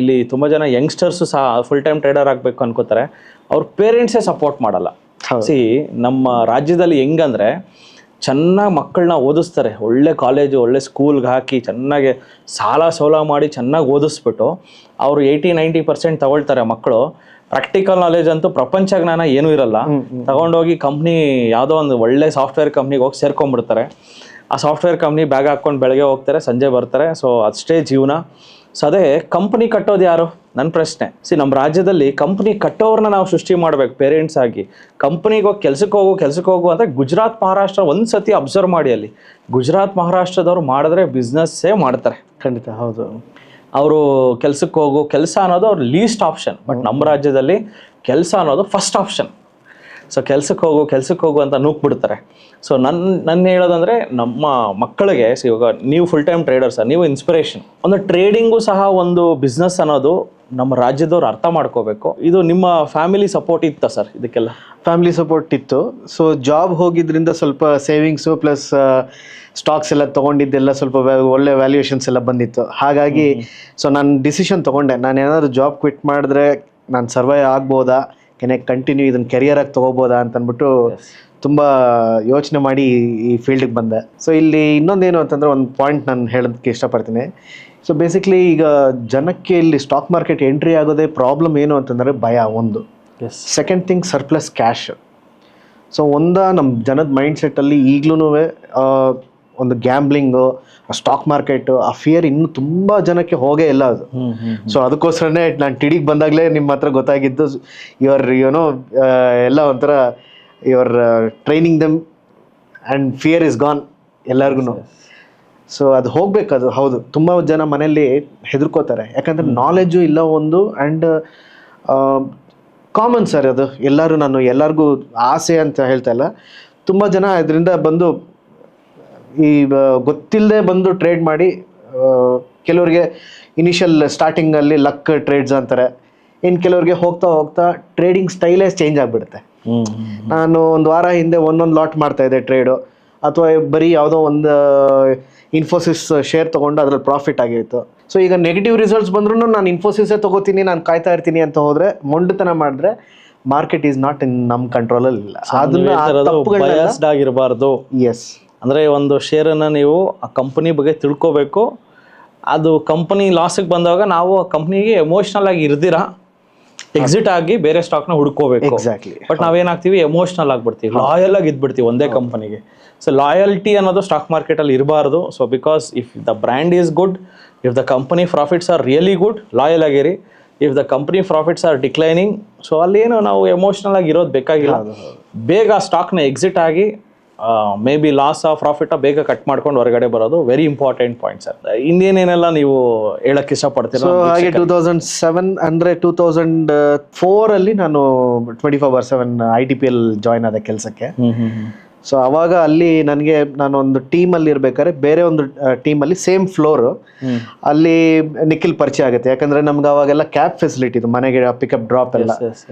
ಇಲ್ಲಿ ತುಂಬ ಜನ ಯಂಗ್ಸ್ಟರ್ಸು ಸಹ ಫುಲ್ ಟೈಮ್ ಟ್ರೇಡರ್ ಆಗಬೇಕು ಅನ್ಕೋತಾರೆ, ಅವ್ರ ಪೇರೆಂಟ್ಸೇ ಸಪೋರ್ಟ್ ಮಾಡಲ್ಲ. ನಮ್ಮ ರಾಜ್ಯದಲ್ಲಿ ಹೆಂಗಂದ್ರೆ ಚೆನ್ನಾಗಿ ಮಕ್ಕಳನ್ನ ಓದಿಸ್ತಾರೆ, ಒಳ್ಳೆ ಕಾಲೇಜು ಒಳ್ಳೆ ಸ್ಕೂಲ್ಗೆ ಹಾಕಿ ಚೆನ್ನಾಗಿ ಸಾಲ ಸೋಲ ಮಾಡಿ ಚೆನ್ನಾಗಿ ಓದಿಸ್ಬಿಟ್ಟು ಅವರು 80-90% ತಗೊಳ್ತಾರೆ ಮಕ್ಕಳು. ಪ್ರಾಕ್ಟಿಕಲ್ ನಾಲೆಜ್ ಅಂತೂ ಪ್ರಪಂಚ ಜ್ಞಾನ ಏನೂ ಇರಲ್ಲ. ತಗೊಂಡೋಗಿ ಕಂಪ್ನಿ ಯಾವುದೋ ಒಂದು ಒಳ್ಳೆ ಸಾಫ್ಟ್ವೇರ್ ಕಂಪ್ನಿಗೆ ಹೋಗಿ ಸೇರ್ಕೊಂಡ್ಬಿಡ್ತಾರೆ. ಆ ಸಾಫ್ಟ್ವೇರ್ ಕಂಪ್ನಿ ಬ್ಯಾಗ್ ಹಾಕ್ಕೊಂಡು ಬೆಳಗ್ಗೆ ಹೋಗ್ತಾರೆ, ಸಂಜೆ ಬರ್ತಾರೆ. ಸೊ ಅಷ್ಟೇ ಜೀವನ. ಸೊ ಅದೇ ಕಂಪ್ನಿ ಕಟ್ಟೋದು ಯಾರು ನನ್ನ ಪ್ರಶ್ನೆ. ನಮ್ಮ ರಾಜ್ಯದಲ್ಲಿ ಕಂಪ್ನಿ ಕಟ್ಟೋರನ್ನ ನಾವು ಸೃಷ್ಟಿ ಮಾಡ್ಬೇಕು ಪೇರೆಂಟ್ಸ್ ಆಗಿ. ಕಂಪ್ನಿಗೆ ಹೋಗಿ ಕೆಲ್ಸಕ್ಕೆ ಹೋಗು ಅಂದರೆ ಗುಜರಾತ್ ಮಹಾರಾಷ್ಟ್ರ ಒಂದು ಸತಿ ಅಬ್ಸರ್ವ್ ಮಾಡಿ, ಅಲ್ಲಿ ಗುಜರಾತ್ ಮಹಾರಾಷ್ಟ್ರದವ್ರು ಮಾಡಿದ್ರೆ ಬಿಸ್ನೆಸ್ಸೇ ಮಾಡ್ತಾರೆ. ಖಂಡಿತ ಹೌದು. ಅವರು ಕೆಲಸ ಅನ್ನೋದು ಅವ್ರ ಲೀಸ್ಟ್ ಆಪ್ಷನ್. ಬಟ್ ನಮ್ಮ ರಾಜ್ಯದಲ್ಲಿ ಕೆಲಸ ಅನ್ನೋದು ಫಸ್ಟ್ ಆಪ್ಷನ್. ಸೊ ಕೆಲ್ಸಕ್ಕೆ ಹೋಗು ಅಂತ ನೂಕ್ಬಿಡ್ತಾರೆ. ಸೊ ನನ್ನ ಹೇಳೋದಂದರೆ ನಮ್ಮ ಮಕ್ಕಳಿಗೆ ಇವಾಗ ನೀವು ಫುಲ್ ಟೈಮ್ ಟ್ರೇಡರ್ಸ್, ನೀವು ಇನ್ಸ್ಪಿರೇಷನ್. ಒಂದು ಟ್ರೇಡಿಂಗು ಸಹ ಒಂದು ಬಿಸ್ನೆಸ್ ಅನ್ನೋದು ನಮ್ಮ ರಾಜ್ಯದವ್ರು ಅರ್ಥ ಮಾಡ್ಕೋಬೇಕು. ಇದು ನಿಮ್ಮ ಫ್ಯಾಮಿಲಿ ಸಪೋರ್ಟ್ ಇತ್ತಾ ಸರ್ ಇದಕ್ಕೆಲ್ಲ? ಫ್ಯಾಮಿಲಿ ಸಪೋರ್ಟ್ ಇತ್ತು. ಸೊ ಜಾಬ್ ಹೋಗಿದ್ರಿಂದ ಸ್ವಲ್ಪ ಸೇವಿಂಗ್ಸು ಪ್ಲಸ್ ಸ್ಟಾಕ್ಸ್ ಎಲ್ಲ ತೊಗೊಂಡಿದ್ದೆಲ್ಲ ಸ್ವಲ್ಪ ಒಳ್ಳೆ ವ್ಯಾಲ್ಯೂಯೇಷನ್ಸ್ ಎಲ್ಲ ಬಂದಿತ್ತು. ಹಾಗಾಗಿ ಸೊ ನಾನು ಡಿಸಿಷನ್ ತೊಗೊಂಡೆ, ನಾನು ಏನಾದರೂ ಜಾಬ್ ಕ್ವಿಟ್ ಮಾಡಿದ್ರೆ ನಾನು ಸರ್ವೈವ್ ಆಗ್ಬೋದಾ, ಕಂಟಿನ್ಯೂ ಇದನ್ನು ಕೆರಿಯರಾಗಿ ತೊಗೋಬೋದಾ ಅಂತ ಅಂದ್ಬಿಟ್ಟು ತುಂಬ ಯೋಚನೆ ಮಾಡಿ ಈ ಫೀಲ್ಡಿಗೆ ಬಂದೆ. ಸೊ ಇಲ್ಲಿ ಇನ್ನೊಂದೇನು ಅಂತಂದರೆ ಒಂದು ಪಾಯಿಂಟ್ ನಾನು ಹೇಳೋದಕ್ಕೆ ಇಷ್ಟಪಡ್ತೀನಿ. ಸೊ ಬೇಸಿಕ್ಲಿ ಈಗ ಜನಕ್ಕೆ ಇಲ್ಲಿ ಸ್ಟಾಕ್ ಮಾರ್ಕೆಟ್ ಎಂಟ್ರಿ ಆಗೋದೇ ಪ್ರಾಬ್ಲಮ್ ಏನು ಅಂತಂದರೆ ಭಯ ಒಂದು. Second thing surplus cash. So ನಮ್ಮ ಜನದ ಮೈಂಡ್ ಸೆಟ್ಟಲ್ಲಿ ಈಗಲೂ ಒಂದು ಗ್ಯಾಂಬ್ಲಿಂಗು, ಸ್ಟಾಕ್ ಮಾರ್ಕೆಟು, ಆ ಫಿಯರ್ ಇನ್ನೂ ತುಂಬ ಜನಕ್ಕೆ ಹೋಗೇ ಇಲ್ಲ ಅದು. ಸೊ ಅದಕ್ಕೋಸ್ಕರನೇ ನಾನು ಟಿಡಿಗೆ ಬಂದಾಗಲೇ ನಿಮ್ಮ ಹತ್ರ ಗೊತ್ತಾಗಿದ್ದು, ಎಲ್ಲ ಒಂಥರ training them and fear is gone ಎಲ್ಲರಿಗೂ. ಸೊ ಅದು ಹೋಗ್ಬೇಕು. ಅದು ಹೌದು, ತುಂಬ ಜನ ಮನೆಯಲ್ಲಿ ಹೆದರ್ಕೋತಾರೆ, ಯಾಕಂದರೆ ನಾಲೆಡ್ಜು ಇಲ್ಲ ಒಂದು. ಆ್ಯಂಡ್ ಕಾಮನ್ ಸರ್ ಅದು, ನಾನು ಎಲ್ಲರಿಗೂ ಆಸೆ ಅಂತ ಹೇಳ್ತಾ ಇಲ್ಲ. ತುಂಬ ಜನ ಇದರಿಂದ ಬಂದು ಈ ಗೊತ್ತಿಲ್ಲದೆ ಬಂದು ಟ್ರೇಡ್ ಮಾಡಿ, ಕೆಲವ್ರಿಗೆ ಇನಿಷಿಯಲ್ ಸ್ಟಾರ್ಟಿಂಗಲ್ಲಿ ಲಕ್ ಟ್ರೇಡ್ಸ್ ಅಂತಾರೆ. ಇನ್ನು ಕೆಲವ್ರಿಗೆ ಹೋಗ್ತಾ ಹೋಗ್ತಾ ಟ್ರೇಡಿಂಗ್ ಸ್ಟೈಲೇ ಚೇಂಜ್ ಆಗಿಬಿಡುತ್ತೆ. ನಾನು ಒಂದು ವಾರ ಹಿಂದೆ ಒಂದೊಂದು ಲಾಟ್ ಮಾಡ್ತಾಯಿದ್ದೆ ಟ್ರೇಡು, ಅಥವಾ ಬರೀ ಯಾವುದೋ ಒಂದು ಇನ್ಫೋಸಿಸ್ ಶೇರ್ ತೊಗೊಂಡು ಅದ್ರಲ್ಲಿ ಪ್ರಾಫಿಟ್ ಆಗಿತ್ತು. ಸೊ ಈಗ ನೆಗೆಟಿವ್ ರಿಸಲ್ಟ್ಸ್ ಬಂದ್ರೂ ನಾನು ಇನ್ಫೋಸಿಸೇ ತೊಗೋತೀನಿ, ನಾನು ಕಾಯ್ತಾ ಇರ್ತೀನಿ ಅಂತ ಹೋದರೆ, ಮೊಂಡುತನ ಮಾಡಿದ್ರೆ ಮಾರ್ಕೆಟ್ ಈಸ್ ನಾಟ್ ಇನ್ ನಮ್ಮ ಕಂಟ್ರೋಲಲ್ಲಿ ಇಲ್ಲ. ಅದನ್ನ ಆಗಿರಬಾರ್ದು. ಎಸ್, ಅಂದರೆ ಒಂದು ಶೇರನ್ನು ನೀವು ಆ ಕಂಪನಿ ಬಗ್ಗೆ ತಿಳ್ಕೋಬೇಕು. ಅದು ಕಂಪನಿ ಲಾಸಿಗೆ ಬಂದಾಗ ನಾವು ಆ ಕಂಪ್ನಿಗೆ ಎಮೋಷ್ನಲ್ ಆಗಿ ಇರ್ದಿರ ಎಕ್ಸಿಟ್ ಆಗಿ ಬೇರೆ ಸ್ಟಾಕ್ನ ಹುಡ್ಕೋಬೇಕು. ಎಕ್ಸಾಕ್ಟ್ಲಿ. ಬಟ್ ನಾವೇನಾಗ್ತೀವಿ, ಎಮೋಷ್ನಲ್ ಆಗಿಬಿಡ್ತೀವಿ, ಲಾಯಲ್ ಆಗಿ ಇದ್ಬಿಡ್ತೀವಿ ಒಂದೇ ಕಂಪನಿಗೆ. ಸೊ ಲಾಯಲ್ಟಿ ಅನ್ನೋದು ಸ್ಟಾಕ್ ಮಾರ್ಕೆಟಲ್ಲಿ ಇರಬಾರ್ದು. So because if the brand is good, if the company profits are really good, loyal ಆಗಿರಿ. If the company profits are declining, so ಅಲ್ಲೇನು ನಾವು ಎಮೋಷ್ನಲ್ ಆಗಿ ಇರೋದು ಬೇಕಾಗಿಲ್ಲ. ಬೇಗ ಆ ಸ್ಟಾಕ್ನ ಎಕ್ಸಿಟ್ ಆಗಿ ಮೇ ಬಿ ಲಾಸ್ ಆ ಪ್ರಾಫಿಟ್ ಬೇಗ ಕಟ್ ಮಾಡ್ಕೊಂಡು ಹೊರಗಡೆ ಬರೋದು ವೆರಿ ಇಂಪಾರ್ಟೆಂಟ್ ಪಾಯಿಂಟ್ ಸರ್. ಇನ್ನೇನೇನೆಲ್ಲ ನೀವು ಹೇಳಕ್ಕೆ ಇಷ್ಟಪಡ್ತೀರಾ? ಸೊ ಹಾಗೆ 2007 ಅಂದರೆ 2004 ಅಲ್ಲಿ ನಾನು 24/7 ITPL ಜಾಯ್ನ್ ಆದ ಕೆಲಸಕ್ಕೆ. ಸೊ ಅವಾಗ ಅಲ್ಲಿ ನಾನು ಒಂದು ಟೀಮಲ್ಲಿ ಇರ್ಬೇಕಾದ್ರೆ ಬೇರೆ ಒಂದು ಟೀಮಲ್ಲಿ ಸೇಮ್ ಫ್ಲೋರು, ಅಲ್ಲಿ ನಿಖಿಲ್ ಪರಿಚಯ ಆಗುತ್ತೆ. ಯಾಕಂದರೆ ನಮ್ಗೆ ಅವಾಗೆಲ್ಲ ಕ್ಯಾಬ್ ಫೆಸಿಲಿಟಿ ಇತ್ತು, ಮನೆಗೆ ಪಿಕಪ್ ಡ್ರಾಪ್ ಎಲ್ಲ.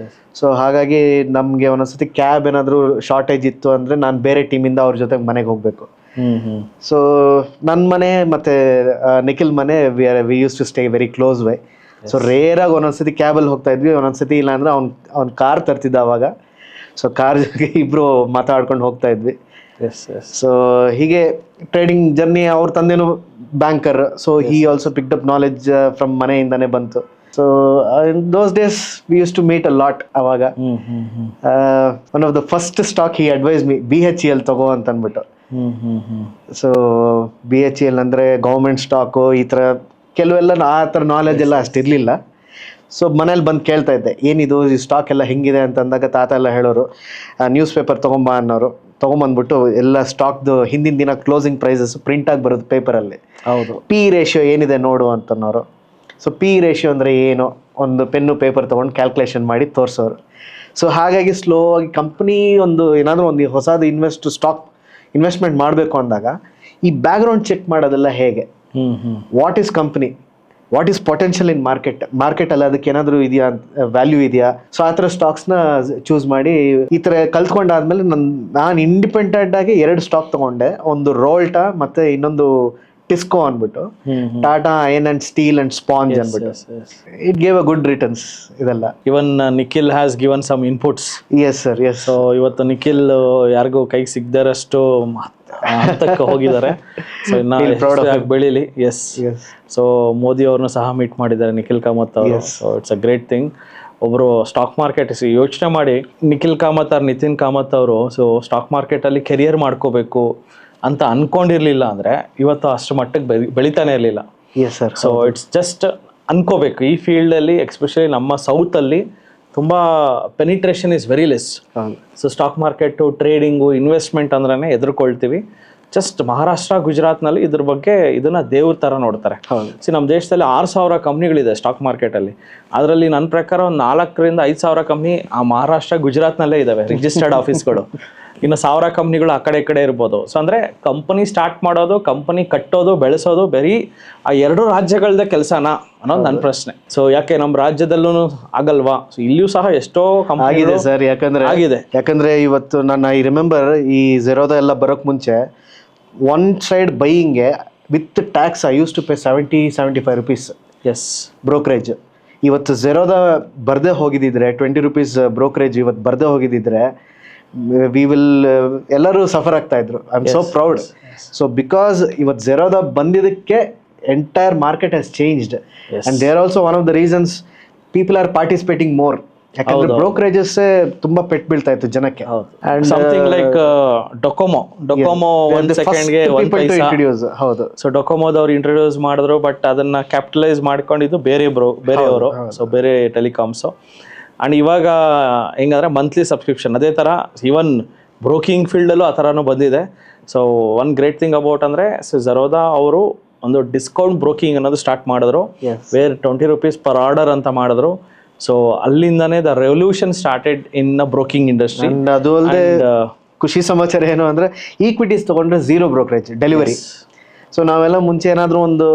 ಸೊ ಹಾಗಾಗಿ ನಮಗೆ ಒಂದೊಂದ್ಸತಿ ಕ್ಯಾಬ್ ಏನಾದರೂ ಶಾರ್ಟೇಜ್ ಇತ್ತು ಅಂದರೆ ನಾನು ಬೇರೆ ಟೀಮಿಂದ ಅವ್ರ ಜೊತೆ ಮನೆಗೆ ಹೋಗಬೇಕು. ಸೊ ನನ್ನ ಮನೆ ಮತ್ತು ನಿಖಿಲ್ ಮನೆ we use to stay very close why. So ರೇರಾಗಿ ಒಂದೊಂದ್ಸತಿ ಕ್ಯಾಬಲ್ಲಿ ಹೋಗ್ತಾ ಇದ್ವಿ, ಒಂದೊಂದ್ಸತಿ ಇಲ್ಲ ಅಂದರೆ ಅವ್ನ ಕಾರ್ ತರ್ತಿದ್ದ ಅವಾಗ. ಸೊ ಕಾರ್ ಇಬ್ರು ಮಾತಾಡ್ಕೊಂಡು ಹೋಗ್ತಾ ಇದ್ವಿ. Yes yes. ಸೊ ಹೀಗೆ ಟ್ರೇಡಿಂಗ್ ಜರ್ನಿ, ಅವ್ರ ತಂದೆನು banker, so he also picked up knowledge from ಮನೆಯಿಂದಾನೆ ಬಂತು. So in those days we use to meet a lot. ಅವಾಗ one of the first stock he advise me BHEL ತಗೋ ಅಂತ ಅಂದ್ಬಿಟ್ಟು. So BHEL ಅಂದರೆ government stock, ಈ ಥರ ಕೆಲವೆಲ್ಲ ಆ ಥರ ನಾಲೆಜ್ ಎಲ್ಲ ಅಷ್ಟಿರಲಿಲ್ಲ. ಸೊ ಮನೇಲಿ ಬಂದು ಕೇಳ್ತಾ ಇದ್ದೆ, ಏನಿದು ಈ ಸ್ಟಾಕ್ ಎಲ್ಲ ಹೆಂಗಿದೆ ಅಂತ ಅಂದಾಗ ತಾತ ಎಲ್ಲ ಹೇಳೋರು, ನ್ಯೂಸ್ ಪೇಪರ್ ತೊಗೊಂಬ ಅನ್ನೋರು. ತೊಗೊಂಬಂದ್ಬಿಟ್ಟು ಎಲ್ಲ ಸ್ಟಾಕ್ದು ಹಿಂದಿನ ದಿನ ಕ್ಲೋಸಿಂಗ್ ಪ್ರೈಸಸ್ ಪ್ರಿಂಟಾಗಿ ಬರೋದು ಪೇಪರಲ್ಲಿ. ಹೌದು. P ರೇಷಿಯೋ ಏನಿದೆ ನೋಡು ಅಂತನ್ನೋರು. ಸೊ P ರೇಷಿಯೋ ಅಂದರೆ ಏನು, ಒಂದು ಪೆನ್ನು ಪೇಪರ್ ತೊಗೊಂಡು ಕ್ಯಾಲ್ಕುಲೇಷನ್ ಮಾಡಿ ತೋರಿಸೋರು. ಸೊ ಹಾಗಾಗಿ ಸ್ಲೋ ಆಗಿ ಕಂಪ್ನಿ ಒಂದು ಏನಾದರೂ ಒಂದು ಹೊಸದು ಇನ್ವೆಸ್ಟ್ಮೆಂಟ್ ಮಾಡಬೇಕು ಅಂದಾಗ ಈ ಬ್ಯಾಕ್ಗ್ರೌಂಡ್ ಚೆಕ್ ಮಾಡೋದೆಲ್ಲ ಹೇಗೆ, what is company, what is potential ಇನ್ ಮಾರ್ಕೆಟಲ್ಲಿ ಅದಕ್ಕೆ ಏನಾದರೂ ಇದೆಯಾ, ವ್ಯಾಲ್ಯೂ ಇದೆಯಾ. ಸೊ ಆ ಥರ ಸ್ಟಾಕ್ಸ್ನ ಚೂಸ್ ಮಾಡಿ ಈ ಥರ ಕಲ್ತ್ಕೊಂಡಾದ್ಮೇಲೆ ನಾನು ಇಂಡಿಪೆಂಡೆಂಟ್ ಆಗಿ 2 ಸ್ಟಾಕ್ ತೊಗೊಂಡೆ. ಒಂದು ರೋಲ್ಟಾ ಮತ್ತು ಇನ್ನೊಂದು ಟಿಸ್ಕೋ ಅಂದ್ಬಿಟ್ಟು, Tata iron and steel and sponge ಅಂದ್ಬಿಟ್ಟು. It gave a good returns ಇದೆಲ್ಲ. Even Nikhil has given some inputs. Yes sir, yes. So ಇವತ್ತು ನಿಖಿಲ್ ಯಾರಿಗೂ ಕೈಗೆ ಸಿಗದರಷ್ಟು ಹಂತಕ್ಕೆ ಹೋಗಿದ್ದಾರೆ. ಸೊ ಇನ್ನ ಬೆಳೀಲಿ. ಎಸ್. ಸೊ ಮೋದಿ ಅವ್ರನ್ನ ಸಹ ಮೀಟ್ ಮಾಡಿದ್ದಾರೆ ನಿಖಿಲ್ ಕಾಮತ್ ಅವರು. So it's a great thing. ಒಬ್ಬರು ಸ್ಟಾಕ್ ಮಾರ್ಕೆಟ್ ಯೋಚನೆ ಮಾಡಿ, ನಿಖಿಲ್ ಕಾಮತ್ ಅವ್ರು, ನಿತಿನ್ ಕಾಮತ್ ಅವರು ಸೊ ಸ್ಟಾಕ್ ಮಾರ್ಕೆಟಲ್ಲಿ ಕೆರಿಯರ್ ಮಾಡ್ಕೋಬೇಕು ಅಂತ ಅನ್ಕೊಂಡಿರ್ಲಿಲ್ಲ ಅಂದರೆ ಇವತ್ತು ಅಷ್ಟು ಮಟ್ಟಕ್ಕೆ ಬೆಳಿತಾನೆ ಇರಲಿಲ್ಲ. Yes sir. So it's just ಅನ್ಕೋಬೇಕು. ಈ ಫೀಲ್ಡಲ್ಲಿ ಎಕ್ಸ್ಪೆಷಲಿ ನಮ್ಮ ಸೌತಲ್ಲಿ ತುಂಬ penetration is very less. So stock market, trading, investment ಅಂದ್ರೆ ಹೆದರ್ಕೊಳ್ತೀವಿ. ಜಸ್ಟ್ ಮಹಾರಾಷ್ಟ್ರ, ಗುಜರಾತ್ನಲ್ಲಿ ಇದ್ರ ಬಗ್ಗೆ ಇದನ್ನ ದೇವ್ರ ಥರ ನೋಡ್ತಾರೆ. ನಮ್ಮ ದೇಶದಲ್ಲಿ 6,000 ಕಂಪ್ನಿಗಳಿದೆ ಸ್ಟಾಕ್ ಮಾರ್ಕೆಟಲ್ಲಿ. ಅದರಲ್ಲಿ ನನ್ನ ಪ್ರಕಾರ ಒಂದು 4,000 to 5,000 ಕಂಪ್ನಿ ಆ ಮಹಾರಾಷ್ಟ್ರ, ಗುಜರಾತ್ನಲ್ಲೇ ಇದ್ದಾವೆ ರಿಜಿಸ್ಟರ್ಡ್ ಆಫೀಸ್ಗಳು. ಇನ್ನು 1,000 ಕಂಪ್ನಿಗಳು ಆ ಕಡೆ ಇರ್ಬೋದು. ಸೊ ಅಂದರೆ ಕಂಪನಿ ಸ್ಟಾರ್ಟ್ ಮಾಡೋದು, ಕಂಪನಿ ಕಟ್ಟೋದು, ಬೆಳೆಸೋದು ಬರೀ ಆ 2 ರಾಜ್ಯಗಳದ್ದೇ ಕೆಲಸನಾ ಅನ್ನೋದು ನನ್ನ ಪ್ರಶ್ನೆ. ಸೊ ಯಾಕೆ ನಮ್ಮ ರಾಜ್ಯದಲ್ಲೂ ಆಗಲ್ವಾ? ಸೊ ಇಲ್ಲಿಯೂ ಸಹ ಎಷ್ಟೋ ಕಂಪನಿ ಆಗಿದೆ ಸರ್. ಯಾಕಂದ್ರೆ ಇವತ್ತು ಐ ರಿಮೆಂಬರ್ ಈ ಝೆರೋದ ಎಲ್ಲ ಬರೋಕ್ ಮುಂಚೆ ಒನ್ ಸೈಡ್ ಬೈಯಿಂಗ್ಗೆ with tax I use to pay 70-75 rupees. Yes. Brokerage. ಇವತ್ತು ಝೆರೋದ ಬರ್ದೇ ಹೋಗಿದ್ದಿದ್ರೆ 20 rupees ಬ್ರೋಕರೇಜ್ ಇವತ್ತು ಬರ್ದೇ ಹೋಗಿದ್ದಿದ್ರೆ ವಿ ವಿಲ್ ಎಲ್ಲರೂ ಸಫರ್ ಆಗ್ತಾ ಇದ್ರು. I am so proud. So because ಇವತ್ತು ಝೆರೋದ ಬಂದಿದ್ದಕ್ಕೆ entire market has changed and there also one of the reasons people are participating more. ಯಾಕಂದ್ರೆ ಬ್ರೋಕರೇಜಸ್ ತುಂಬಾ ಪೆಟ್ಟು ಬೀಳ್ತಾ ಇತ್ತು ಜನಕ್ಕೆ. ಸಮಥಿಂಗ್ ಲೈಕ್ ಡೊಕೊಮೊ 1 ಸೆಕೆಂಡ್ಗೆ 1 ಪೈಸಾ. ಹೌದು. ಸೊ ಡೊಕೊಮೊದವ್ರು ಇಂಟ್ರೊಡ್ಯೂಸ್ ಮಾಡಿದ್ರು, ಬಟ್ ಅದನ್ನ ಕ್ಯಾಪಿಟಲೈಸ್ ಮಾಡ್ಕೊಂಡಿದ್ದು ಬೇರೆಯವರು. ಸೊ ಬೇರೆ ಟೆಲಿಕಾಮ್ಸ್. ಆ್ಯಂಡ್ ಇವಾಗ ಹೆಂಗಂದ್ರೆ ಮಂತ್ಲಿ ಸಬ್ಸ್ಕ್ರಿಪ್ಷನ್, ಅದೇ ಥರ ಈವನ್ ಬ್ರೋಕಿಂಗ್ ಫೀಲ್ಡಲ್ಲೂ ಆ ಥರನೂ ಬಂದಿದೆ. So one great thing about ಅಂದರೆ ಝೆರೋದಾ ಅವರು ಒಂದು ಡಿಸ್ಕೌಂಟ್ ಬ್ರೋಕಿಂಗ್ ಅನ್ನೋದು ಸ್ಟಾರ್ಟ್ ಮಾಡಿದ್ರು. ವೇರ್ 20 rupees per order ಅಂತ ಮಾಡಿದ್ರು. ಸೊ ಅಲ್ಲಿಂದಾನೇ the revolution started in broking industry. ಅದು ಅಲ್ಲದೆ ಖುಷಿ ಸಮಾಚಾರ ಏನು ಅಂದರೆ ಈಕ್ವಿಟೀಸ್ ತೊಗೊಂಡ್ರೆ 0 ಬ್ರೋಕರೇಜ್ ಡೆಲಿವರಿ. ಸೊ ನಾವೆಲ್ಲ ಮುಂಚೆ ಏನಾದರೂ ಒಂದು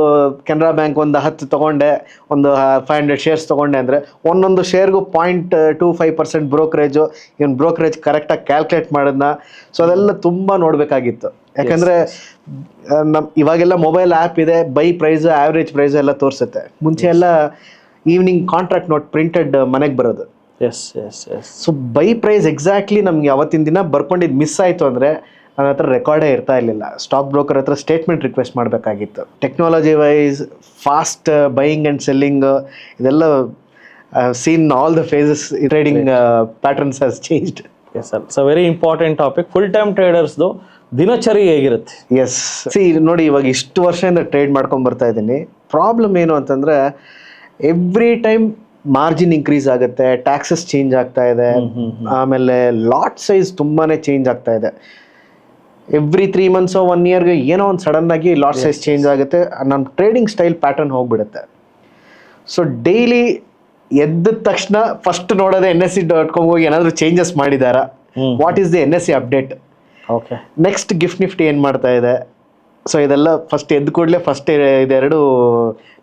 ಕೆನರಾ ಬ್ಯಾಂಕ್ ಒಂದು 10 ತೊಗೊಂಡೆ, ಒಂದು 500 shares ತೊಗೊಂಡೆ ಅಂದರೆ ಒಂದೊಂದು ಶೇರ್ಗೂ 0.25% ಬ್ರೋಕರೇಜು. ಇವನ್ ಬ್ರೋಕರೇಜ್ ಕರೆಕ್ಟಾಗಿ ಕ್ಯಾಲ್ಕುಲೇಟ್ ಮಾಡೋದನ್ನ, ಸೊ ಅದೆಲ್ಲ ತುಂಬ ನೋಡಬೇಕಾಗಿತ್ತು. ಯಾಕಂದರೆ ಇವಾಗೆಲ್ಲ ಮೊಬೈಲ್ ಆ್ಯಪ್ ಇದೆ, ಬೈ ಪ್ರೈಸು, ಆ್ಯಾವ್ರೇಜ್ ಪ್ರೈಸು ಎಲ್ಲ ತೋರಿಸುತ್ತೆ. ಮುಂಚೆ ಎಲ್ಲ ಈವ್ನಿಂಗ್ ಕಾಂಟ್ರಾಕ್ಟ್ ನೋಟ್ ಪ್ರಿಂಟೆಡ್ ಮನೆಗೆ ಬರೋದು. Yes yes yes. So buy price exactly ನಮ್ಗೆ ಅವತ್ತಿನ ದಿನ ಬರ್ಕೊಂಡಿದ್ದು ಮಿಸ್ ಆಯಿತು ಅಂದರೆ ನನ್ನ ಹತ್ರ ರೆಕಾರ್ಡೇ ಇರ್ತಾ ಇರಲಿಲ್ಲ. ಸ್ಟಾಕ್ ಬ್ರೋಕರ್ ಹತ್ರ ಸ್ಟೇಟ್ಮೆಂಟ್ ರಿಕ್ವೆಸ್ಟ್ ಮಾಡಬೇಕಾಗಿತ್ತು. Technology wise fast buying and selling ಇದೆಲ್ಲ seen all the phases. Trading patterns has changed. Yes sir. So very important topic. Full time ಟ್ರೇಡರ್ಸ್ದು ದಿನಚರಿ ಹೇಗಿರುತ್ತೆ? ಎಸ್. ನೋಡಿ, ಇವಾಗ ಇಷ್ಟು ವರ್ಷದಿಂದ ಟ್ರೇಡ್ ಮಾಡ್ಕೊಂಡು ಬರ್ತಾ ಇದ್ದೀನಿ. ಪ್ರಾಬ್ಲಮ್ ಏನು ಅಂತಂದರೆ ಎವ್ರಿ ಟೈಮ್ ಮಾರ್ಜಿನ್ ಇನ್ಕ್ರೀಸ್ ಆಗುತ್ತೆ, ಟ್ಯಾಕ್ಸಸ್ ಚೇಂಜ್ ಆಗ್ತಾ ಇದೆ, ಆಮೇಲೆ ಲಾಟ್ ಸೈಜ್ ತುಂಬಾ ಚೇಂಜ್ ಆಗ್ತಾ ಇದೆ. ಎವ್ರಿ 3 months 1 yearಗೆ ಏನೋ ಒಂದು ಸಡನ್ ಆಗಿ ಲಾಟ್ ಸೈಜ್ ಚೇಂಜ್ ಆಗುತ್ತೆ. ನಮ್ಮ ಟ್ರೇಡಿಂಗ್ ಸ್ಟೈಲ್ ಪ್ಯಾಟರ್ನ್ ಹೋಗ್ಬಿಡುತ್ತೆ. ಸೊ ಡೈಲಿ ಎದ್ದ ತಕ್ಷಣ ಫಸ್ಟ್ ನೋಡೋದೇ NSE.com ಹೋಗಿ ಏನಾದರೂ ಚೇಂಜಸ್ ಮಾಡಿದಾರಾ, what is the NSE update, okay, next GIFT Nifty ಏನು ಮಾಡ್ತಾ ಇದೆ. ಸೊ ಇದೆಲ್ಲ ಫಸ್ಟ್ ಎದ್ದು ಕೂಡಲೇ ಫಸ್ಟ್ ಇದೆರಡು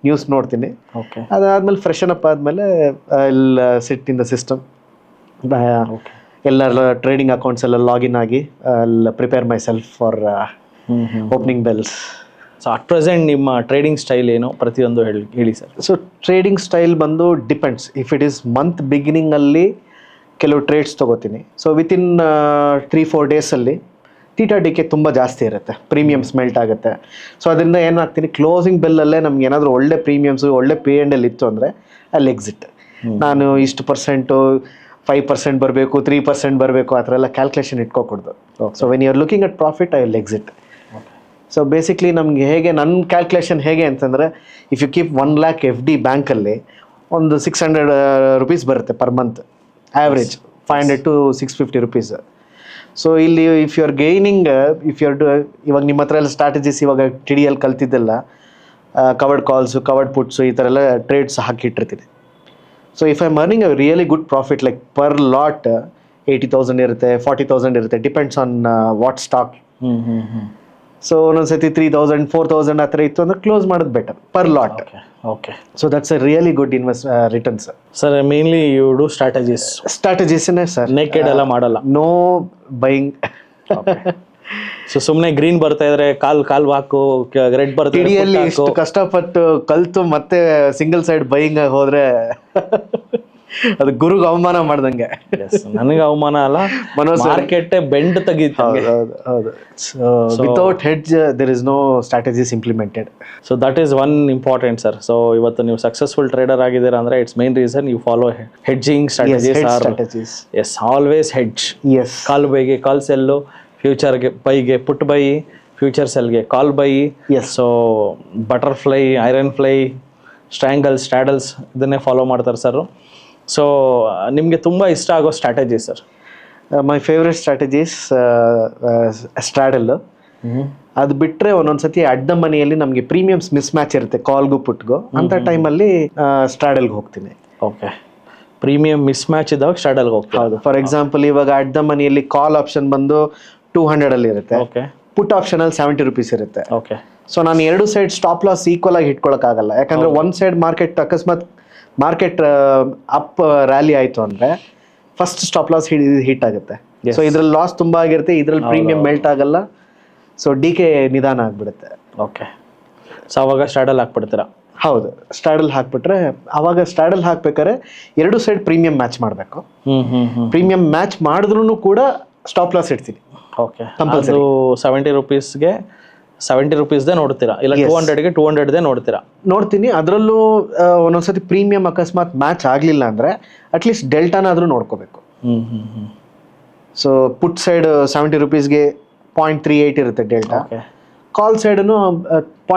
ನ್ಯೂಸ್ ನೋಡ್ತೀನಿ. ಓಕೆ. ಅದಾದ್ಮೇಲೆ ಫ್ರೆಶನ್ ಅಪ್ ಆದಮೇಲೆ ಎಲ್ಲ ಸಿಟ್ ಇನ್ ದ ಸಿಸ್ಟಮ್, ಎಲ್ಲ ಟ್ರೇಡಿಂಗ್ ಅಕೌಂಟ್ಸ್ ಎಲ್ಲ ಲಾಗಿನ್ ಆಗಿ ಎಲ್ಲ prepare myself for opening bells. So at present ನಿಮ್ಮ ಟ್ರೇಡಿಂಗ್ ಸ್ಟೈಲ್ ಏನು ಪ್ರತಿಯೊಂದು ಹೇಳಿ ಸರ್. ಸೊ ಟ್ರೇಡಿಂಗ್ ಸ್ಟೈಲ್ ಬಂದು depends. If it is month ಬಿಗಿನಿಂಗಲ್ಲಿ ಕೆಲವು ಟ್ರೇಡ್ಸ್ ತೊಗೋತೀನಿ. ಸೊ ವಿತಿನ್ 3-4 ಡೇಸಲ್ಲಿ ಥೀಟಾ ಡಿಕೆ ತುಂಬ ಜಾಸ್ತಿ ಇರುತ್ತೆ, ಪ್ರೀಮಿಯಮ್ಸ್ ಮೆಲ್ಟ್ ಆಗುತ್ತೆ. ಸೊ ಅದರಿಂದ ಏನು ಆಗ್ತೀನಿ, ಕ್ಲೋಸಿಂಗ್ ಬೆಲ್ಲಲ್ಲೇ ನಮ್ಗೆ ಏನಾದರೂ ಒಳ್ಳೆ ಪ್ರೀಮಿಯಮ್ಸು ಒಳ್ಳೆ P&L ಇತ್ತು ಅಂದರೆ ಅಲ್ಲಿ ಎಕ್ಸಿಟ್. ನಾನು ಇಷ್ಟು ಪರ್ಸೆಂಟು 5% ಬರಬೇಕು, 3% ಬರಬೇಕು, ಆ ಥರ ಎಲ್ಲ ಕ್ಯಾಲ್ಕುಲೇಷನ್ ಇಟ್ಕೋಕೊಡ್ದು. So when you are looking at profit, I will exit. So basically ನಮಗೆ ಹೇಗೆ ನನ್ನ ಕ್ಯಾಲ್ಕುಲೇಷನ್ ಹೇಗೆ ಅಂತಂದರೆ, if you keep 1 lakh FD ಬ್ಯಾಂಕಲ್ಲಿ ಒಂದು 600 rupees ಬರುತ್ತೆ per month, average 500 to 650 rupees. So ಇಲ್ಲಿ if you are gaining, if you are ಇವಾಗ ನಿಮ್ಮ ಹತ್ರ ಎಲ್ಲ ಸ್ಟ್ರಾಟಜೀಸ್ ಇವಾಗ TDL ಕಲ್ತಿದ್ದೆಲ್ಲ ಕವರ್ಡ್ ಕಾಲ್ಸು, ಕವರ್ಡ್ ಪುಟ್ಸು, ಈ ಥರ ಎಲ್ಲ ಟ್ರೇಡ್ಸ್ ಹಾಕಿಟ್ಟಿರ್ತೀನಿ. So if I am earning a really good profit, like per lot 80,000 ಇರುತ್ತೆ, 40,000 ಇರುತ್ತೆ, depends on what stock. So ಒಂದೊಂದ್ಸತಿ 3,000, 4,000 ಆ ಥರ ಇತ್ತು ಅಂದರೆ ಕ್ಲೋಸ್ ಮಾಡೋದು better per lot. Okay. So that's a really good returns. Sir mainly you do ಸ್ಟ್ರಾಟಜೀಸ್ನೇ sir, naked ಎಲ್ಲ ಮಾಡಲ್ಲ? No buying. ಸೊ ಸುಮ್ಮನೆ ಗ್ರೀನ್ ಬರ್ತಾ ಇದ್ರೆ ಕಾಲ್ ಹಾಕು, ರೆಡ್ ಬರ್ತಾ TDL ಇಷ್ಟು ಕಷ್ಟಪಟ್ಟು ಕಲ್ತು ಮತ್ತೆ ಸಿಂಗಲ್ ಸೈಡ್ ಬೈಯಿಂಗ್ ಆಗಿ ಹೋದ್ರೆ ಅದು ಗುರುಗೆ ಅವಮಾನ ಮಾಡ್ದಂಗೆ. ನನಗೆ ಅವಮಾನ ಅಲ್ಲ, ಮಾರ್ಕೆಟ್ ಬೆಂಡ್ ತೆಗೀತು. ಹೌದು. Without hedge there is no strategies implemented. So that is one important sir. So ಇವತ್ತು ನೀವು ಸಕ್ಸಸ್ಫುಲ್ ಟ್ರೇಡರ್ ಆಗಿದ್ದೀರಾ ಅಂದ್ರೆ it's main reason you follow hedging strategies. Yes, always hedge. Yes, call ಬೈಗೆ ಕಾಲ್ ಸೆಲ್ಲು, ಫ್ಯೂಚರ್ಗೆ ಬೈಗೆ put buy, future ಸೆಲ್ಗೆ call buy. Yes. So butterfly, iron fly, strangles, straddles ಇದನ್ನೇ follow ಮಾಡ್ತಾರೆ ಸರ್. ಸೊ ನಿಮಗೆ ತುಂಬ ಇಷ್ಟ ಆಗೋ strategy sir? My favourite strategies straddle. ಅದು ಬಿಟ್ಟರೆ ಒಂದೊಂದ್ಸತಿ ಅಡ್ಡ ಮನೆಯಲ್ಲಿ ನಮಗೆ ಪ್ರೀಮಿಯಮ್ಸ್ ಮಿಸ್ ಮ್ಯಾಚ್ ಇರುತ್ತೆ ಕಾಲ್ಗೂ ಪುಟ್ಗೂ, ಅಂತ ಟೈಮಲ್ಲಿ ಸ್ಟ್ರಾಡಲ್ಗೆ ಹೋಗ್ತೀನಿ. ಓಕೆ. ಪ್ರೀಮಿಯಂ ಮಿಸ್ ಮ್ಯಾಚ್ ಇದ್ದಾಗ ಸ್ಟ್ರಾಡಲ್ಗೆ ಹೋಗ್ತೀನಿ. ಹೌದು. ಫಾರ್ ಎಕ್ಸಾಂಪಲ್ ಇವಾಗ ಅಡ್ಡ ಮನೆಯಲ್ಲಿ ಕಾಲ್ ಆಪ್ಷನ್ ಬಂದು 200 ಇರುತ್ತೆ. ಓಕೆ. ಪುಟ್ ಆಪ್ಷನಲ್ಲಿ 70 rupees ಇರುತ್ತೆ. ಓಕೆ. ಸೊ ನಾನು ಎರಡು ಸೈಡ್ ಸ್ಟಾಪ್ ಲಾಸ್ ಈಕ್ವಲ್ ಆಗಿ ಇಟ್ಕೊಳಕ್ಕಾಗಲ್ಲ, ಯಾಕಂದ್ರೆ ಒಂದು ಸೈಡ್ ಅಕಸ್ಮಾತ್ ಮಾರ್ಕೆಟ್ ಅಪ್ ರ್ಯಾಲಿ ಆಯಿತು ಅಂದರೆ ಫಸ್ಟ್ ಸ್ಟಾಪ್ ಲಾಸ್ ಹಿಟ್ ಆಗುತ್ತೆ. ಸೊ ಇದ್ರಲ್ಲಿ ಲಾಸ್ ತುಂಬ ಆಗಿರುತ್ತೆ, ಇದ್ರಲ್ಲಿ ಪ್ರೀಮಿಯಂ ಮೆಲ್ಟ್ ಆಗಲ್ಲ. ಸೊ DK ನಿಧಾನ ಆಗಿಬಿಡುತ್ತೆ. ಓಕೆ. ಸೊ ಅವಾಗ ಸ್ಟ್ರಾಡಲ್ ಹಾಕ್ಬಿಡ್ತೀರಾ? ಹೌದು, ಸ್ಟ್ರಾಡಲ್ ಹಾಕ್ಬಿಟ್ರೆ ಅವಾಗ ಸ್ಟ್ರಾಡಲ್ ಹಾಕ್ಬೇಕಾದ್ರೆ ಎರಡು ಸೈಡ್ ಪ್ರೀಮಿಯಂ ಮ್ಯಾಚ್ ಮಾಡಬೇಕು. ಪ್ರೀಮಿಯಂ ಮ್ಯಾಚ್ ಮಾಡಿದ್ರೂ ಕೂಡ ಸ್ಟಾಪ್ ಲಾಸ್ ಇಡ್ತೀನಿ. ಓಕೆ. ಅದು 70 rupeesಗೆ 70 rupeesದೇ ನೋಡ್ತೀರಾ, ಇಲ್ಲ 200ಗೆ 200ದೇ ನೋಡ್ತೀನಿ. ಅದರಲ್ಲೂ ಒಂದೊಂದ್ಸತಿ ಪ್ರೀಮಿಯಂ ಅಕಸ್ಮಾತ್ ಮ್ಯಾಚ್ ಆಗಲಿಲ್ಲ ಅಂದರೆ ಅಟ್ಲೀಸ್ಟ್ ಡೆಲ್ಟಾನಾದರೂ ನೋಡ್ಕೋಬೇಕು. ಸೊ ಪುಟ್ ಸೈಡ್ 70 rupeesಗೆ 0.38 ಇರುತ್ತೆ ಡೆಲ್ಟಾ, ಕಾಲ್ ಸೈಡನ್ನು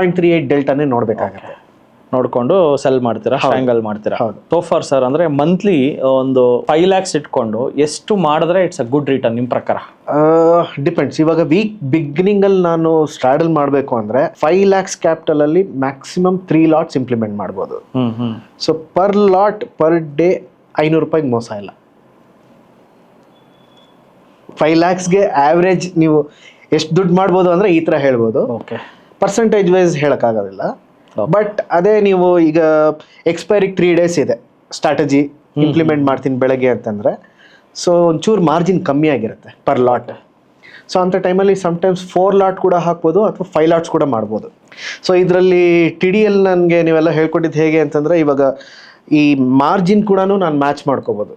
0.38 ಡೆಲ್ಟಾನೇ ನೋಡಬೇಕಾಗುತ್ತೆ. ನೋಡ್ಕೊಂಡು ಸೆಲ್ ಮಾಡ್ತೀರಾ, ಸ್ಟ್ರ್ಯಾಂಗಲ್ ಮಾಡ್ತೀರಾ? ಸೋಫಾರ್ ಸರ್ ಅಂದ್ರೆ ಮಂತ್ಲಿ ಒಂದು 5 lakhs ಇಟ್ಕೊಂಡು ಎಷ್ಟು ಮಾಡಿದ್ರೆ ಇಟ್ಸ್ ಅ ಗುಡ್ ರಿಟರ್ನ್ ನಿಮ್ಮ ಪ್ರಕಾರ? ಡಿಪೆಂಡ್ಸ್. ಇವಾಗ ವೀಕ್ ಬಿಗಿನಿಂಗ್ ಅಲ್ಲಿ ನಾನು ಸ್ಟ್ರಾಡಲ್ ಮಾಡಬೇಕು ಅಂದ್ರೆ 5 lakhs ಕ್ಯಾಪಿಟಲ್ ಅಲ್ಲಿ ಮ್ಯಾಕ್ಸಿಮಮ್ 3 lots ಇಂಪ್ಲಿಮೆಂಟ್ ಮಾಡ್ಬೋದು. So per lot per day 500 ರೂಪಾಯಿಗೆ ಮೋಸ ಇಲ್ಲ. 5 lakhsಗೆ ಆವ್ರೇಜ್ ನೀವು ಎಷ್ಟು ದುಡ್ಡು ಮಾಡ್ಬೋದು ಅಂದ್ರೆ ಈ ತರ ಹೇಳ್ಬೋದು. ಓಕೆ. ಪರ್ಸೆಂಟೇಜ್ ವೈಸ್ ಹೇಳಕ್ಕಾಗೋದಿಲ್ಲ. ಬಟ್ ಅದೇ ನೀವು ಈಗ ಎಕ್ಸ್ಪೈರಿಗೆ 3 days ಇದೆ, ಸ್ಟ್ರಾಟಜಿ ಇಂಪ್ಲಿಮೆಂಟ್ ಮಾಡ್ತೀನಿ ಬೆಳಗ್ಗೆ ಅಂತಂದರೆ, ಸೊ ಒಂಚೂರು ಮಾರ್ಜಿನ್ ಕಮ್ಮಿ ಆಗಿರುತ್ತೆ ಪರ್ ಲಾಟ್. ಸೊ ಅಂಥ ಟೈಮಲ್ಲಿ ಸಮ್ಟೈಮ್ಸ್ 4 lot ಕೂಡ ಹಾಕ್ಬೋದು ಅಥವಾ 5 lots ಕೂಡ ಮಾಡ್ಬೋದು. ಸೊ ಇದರಲ್ಲಿ TDL ನನಗೆ ನೀವೆಲ್ಲ ಹೇಳ್ಕೊಟ್ಟಿದ್ದು ಹೇಗೆ ಅಂತಂದರೆ, ಇವಾಗ ಈ ಮಾರ್ಜಿನ್ ಕೂಡ ನಾನು ಮ್ಯಾಚ್ ಮಾಡ್ಕೋಬೋದು.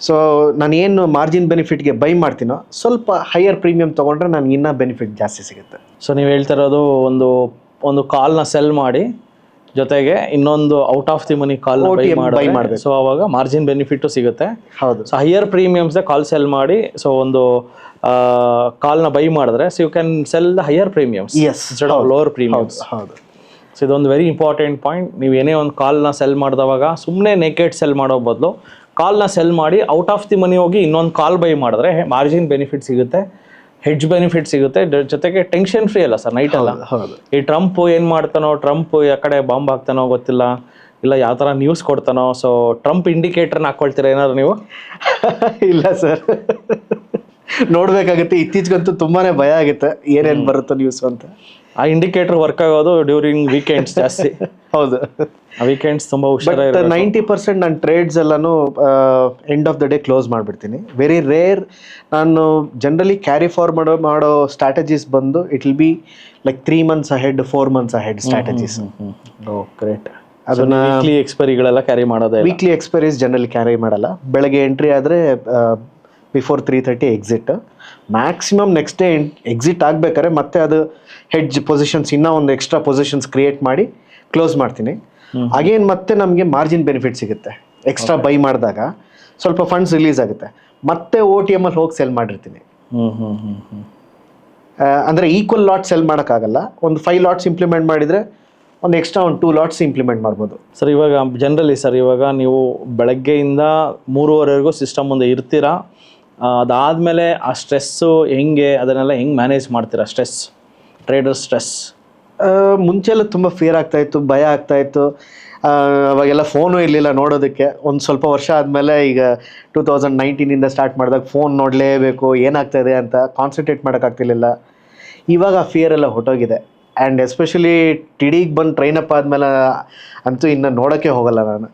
ಸೊ ನಾನು ಏನು ಮಾರ್ಜಿನ್ ಬೆನಿಫಿಟ್ಗೆ ಬೈ ಮಾಡ್ತೀನೋ ಸ್ವಲ್ಪ ಹೈಯರ್ ಪ್ರೀಮಿಯಂ ತೊಗೊಂಡ್ರೆ ನನಗೆ ಇನ್ನೂ ಬೆನಿಫಿಟ್ ಜಾಸ್ತಿ ಸಿಗುತ್ತೆ. ಸೊ ನೀವು ಹೇಳ್ತಿರೋದು ಒಂದು ಕಾಲ್ನ ಸೆಲ್ ಮಾಡಿ ಜೊತೆಗೆ ಇನ್ನೊಂದು out of the money call buy ಮಾಡಿ, ಸೊ ಅವಾಗ ಮಾರ್ಜಿನ್ ಬೆನಿಫಿಟ್ ಸಿಗುತ್ತೆ. ಹೌದು. So higher premiums call sell ಮಾಡಿ, ಸೊ ಒಂದು ಕಾಲ್ನ ಬೈ ಮಾಡಿದ್ರೆ so you can sell the higher premiums instead of lower premiums. ಹೌದು. ಸೊ ಇದೊಂದು ವೆರಿ ಇಂಪಾರ್ಟೆಂಟ್ ಪಾಯಿಂಟ್. ನೀವು ಏನೇ ಒಂದು ಕಾಲ್ನ ಸೆಲ್ ಮಾಡಿದವಾಗ ಸುಮ್ಮನೆ ನೇಕೆಡ್ ಸೆಲ್ ಮಾಡೋ ಬದಲು ಕಾಲ್ನ ಸೆಲ್ ಮಾಡಿ ಔಟ್ ಆಫ್ ದಿ ಮನಿ ಹೋಗಿ ಇನ್ನೊಂದು ಕಾಲ್ ಬೈ ಮಾಡಿದ್ರೆ ಮಾರ್ಜಿನ್ ಬೆನಿಫಿಟ್ ಸಿಗುತ್ತೆ, ಹೆಡ್ಜ್ ಬೆನಿಫಿಟ್ ಸಿಗುತ್ತೆ, ಜೊತೆಗೆ ಟೆನ್ಷನ್ ಫ್ರೀ ಅಲ್ಲ ಸರ್ ನೈಟ್ ಎಲ್ಲ. ಈ ಟ್ರಂಪ್ ಏನು ಮಾಡ್ತಾನೋ, ಟ್ರಂಪ್ ಆ ಕಡೆ ಬಾಂಬ್ ಹಾಕ್ತಾನೋ ಗೊತ್ತಿಲ್ಲ, ಇಲ್ಲ ಯಾವ ಥರ ನ್ಯೂಸ್ ಕೊಡ್ತಾನೋ. ಸೊ ಟ್ರಂಪ್ ಇಂಡಿಕೇಟರ್ನ ಹಾಕ್ಕೊಳ್ತೀರಾ ಏನಾದ್ರು ನೀವು? ಇಲ್ಲ ಸರ್, ನೋಡ್ಬೇಕಾಗುತ್ತೆ. ಇತ್ತೀಚೆಗಂತೂ ತುಂಬಾನೇ ಭಯ ಆಗುತ್ತೆ ಏನೇನು ಬರುತ್ತೋ ನ್ಯೂಸ್ ಅಂತ. ಆ ಇಂಡಿಕೇಟರ್ ವರ್ಕ್ ಆಗೋದು ಡ್ಯೂರಿಂಗ್ ವೀಕೆಂಡ್ಸ್ ಜಾಸ್ತಿ. ಹೌದು, ವೀಕೆಂಡ್ಸ್ ತುಂಬ ಹುಷಾರಾಗಿ. 90% ನನ್ನ ಟ್ರೇಡ್ಸ್ ಎಲ್ಲಾನು end of the day close ಮಾಡಿಬಿಡ್ತೀನಿ. ವೆರಿ ರೇರ್ ನಾನು ಜನರಲಿ ಕ್ಯಾರಿ ಫಾರ್ವರ್ಡ್ ಮಾಡೋ ಸ್ಟ್ರಾಟಜೀಸ್ ಬಂದು it will be like 3 months ahead, 4 months ahead strategies. Great. ಅದನ್ನ ವೀಕ್ಲಿ ಎಕ್ಸ್ಪೈರಿಗಳೆಲ್ಲ ಕ್ಯಾರಿ ಮಾಡೋದೇ ಇಲ್ಲ. ವೀಕ್ಲಿ ಎಕ್ಸ್ಪೈರೀಸ್ ಜನರಲಿ ಕ್ಯಾರಿ ಮಾಡಲ್ಲ. ಬೆಳಗ್ಗೆ ಎಂಟ್ರಿ ಆದರೆ before 3:30 exit. Maximum next day exit ಆಗಬೇಕಾದ್ರೆ ಮತ್ತೆ ಅದು ಹೆಡ್ಜ್ ಪೊಸಿಷನ್ಸ್ ಇನ್ನೂ ಒಂದು ಎಕ್ಸ್ಟ್ರಾ ಪೊಸಿಷನ್ಸ್ ಕ್ರಿಯೇಟ್ ಮಾಡಿ ಕ್ಲೋಸ್ ಮಾಡ್ತೀನಿ. ಅಗೇನ್ ಮತ್ತೆ ನಮಗೆ ಮಾರ್ಜಿನ್ ಬೆನಿಫಿಟ್ ಸಿಗುತ್ತೆ. ಎಕ್ಸ್ಟ್ರಾ ಬೈ ಮಾಡಿದಾಗ ಸ್ವಲ್ಪ ಫಂಡ್ಸ್ ರಿಲೀಸ್ ಆಗುತ್ತೆ. ಮತ್ತೆ OTM ಅಲ್ಲಿ ಹೋಗಿ ಸೆಲ್ ಮಾಡಿರ್ತೀನಿ. ಅಂದರೆ ಈಕ್ವಲ್ ಲಾಟ್ ಸೆಲ್ ಮಾಡೋಕ್ಕಾಗಲ್ಲ. ಒಂದು 5 ಲಾಟ್ಸ್ ಇಂಪ್ಲಿಮೆಂಟ್ ಮಾಡಿದರೆ ಒಂದು ಎಕ್ಸ್ಟ್ರಾ ಒಂದು 2 ಲಾಟ್ಸ್ ಇಂಪ್ಲಿಮೆಂಟ್ ಮಾಡ್ಬೋದು. ಸರ್ ಇವಾಗ ಜನರಲಿ ಸರ್ ಇವಾಗ ನೀವು ಬೆಳಗ್ಗೆಯಿಂದ 3:30ವರೆಗೂ ಸಿಸ್ಟಮ್ ಮುಂದೆ ಇರ್ತೀರಾ. ಅದಾದಮೇಲೆ ಆ ಸ್ಟ್ರೆಸ್ಸು ಹೆಂಗೆ ಅದನ್ನೆಲ್ಲ ಹೆಂಗೆ ಮ್ಯಾನೇಜ್ ಮಾಡ್ತೀರಾ? ಟ್ರೇಡರ್ ಸ್ಟ್ರೆಸ್ ಮುಂಚೆಲ್ಲ ತುಂಬ ಫಿಯರ್ ಆಗ್ತಾಯಿತ್ತು, ಭಯ ಆಗ್ತಾಯಿತ್ತು. ಅವಾಗೆಲ್ಲ ಫೋನು ಇರಲಿಲ್ಲ ನೋಡೋದಕ್ಕೆ. ಒಂದು ಸ್ವಲ್ಪ ವರ್ಷ ಆದಮೇಲೆ ಈಗ 2019ಇಂದ ಸ್ಟಾರ್ಟ್ ಮಾಡಿದಾಗ ಫೋನ್ ನೋಡಲೇಬೇಕು, ಏನಾಗ್ತಾಯಿದೆ ಅಂತ ಕಾನ್ಸಂಟ್ರೇಟ್ ಮಾಡೋಕ್ಕಾಗ್ತಿರ್ಲಿಲ್ಲ. ಇವಾಗ ಆ ಫಿಯರ್ ಎಲ್ಲ ಹೊಟ್ಟೋಗಿದೆ. ಆ್ಯಂಡ್ ಎಸ್ಪೆಷಲಿ ಟಿಡಿಗೆ ಬಂದು ಟ್ರೈನಪ್ ಆದಮೇಲೆ ಅಂತೂ ಇನ್ನು ನೋಡೋಕ್ಕೆ ಹೋಗಲ್ಲ ನಾನು.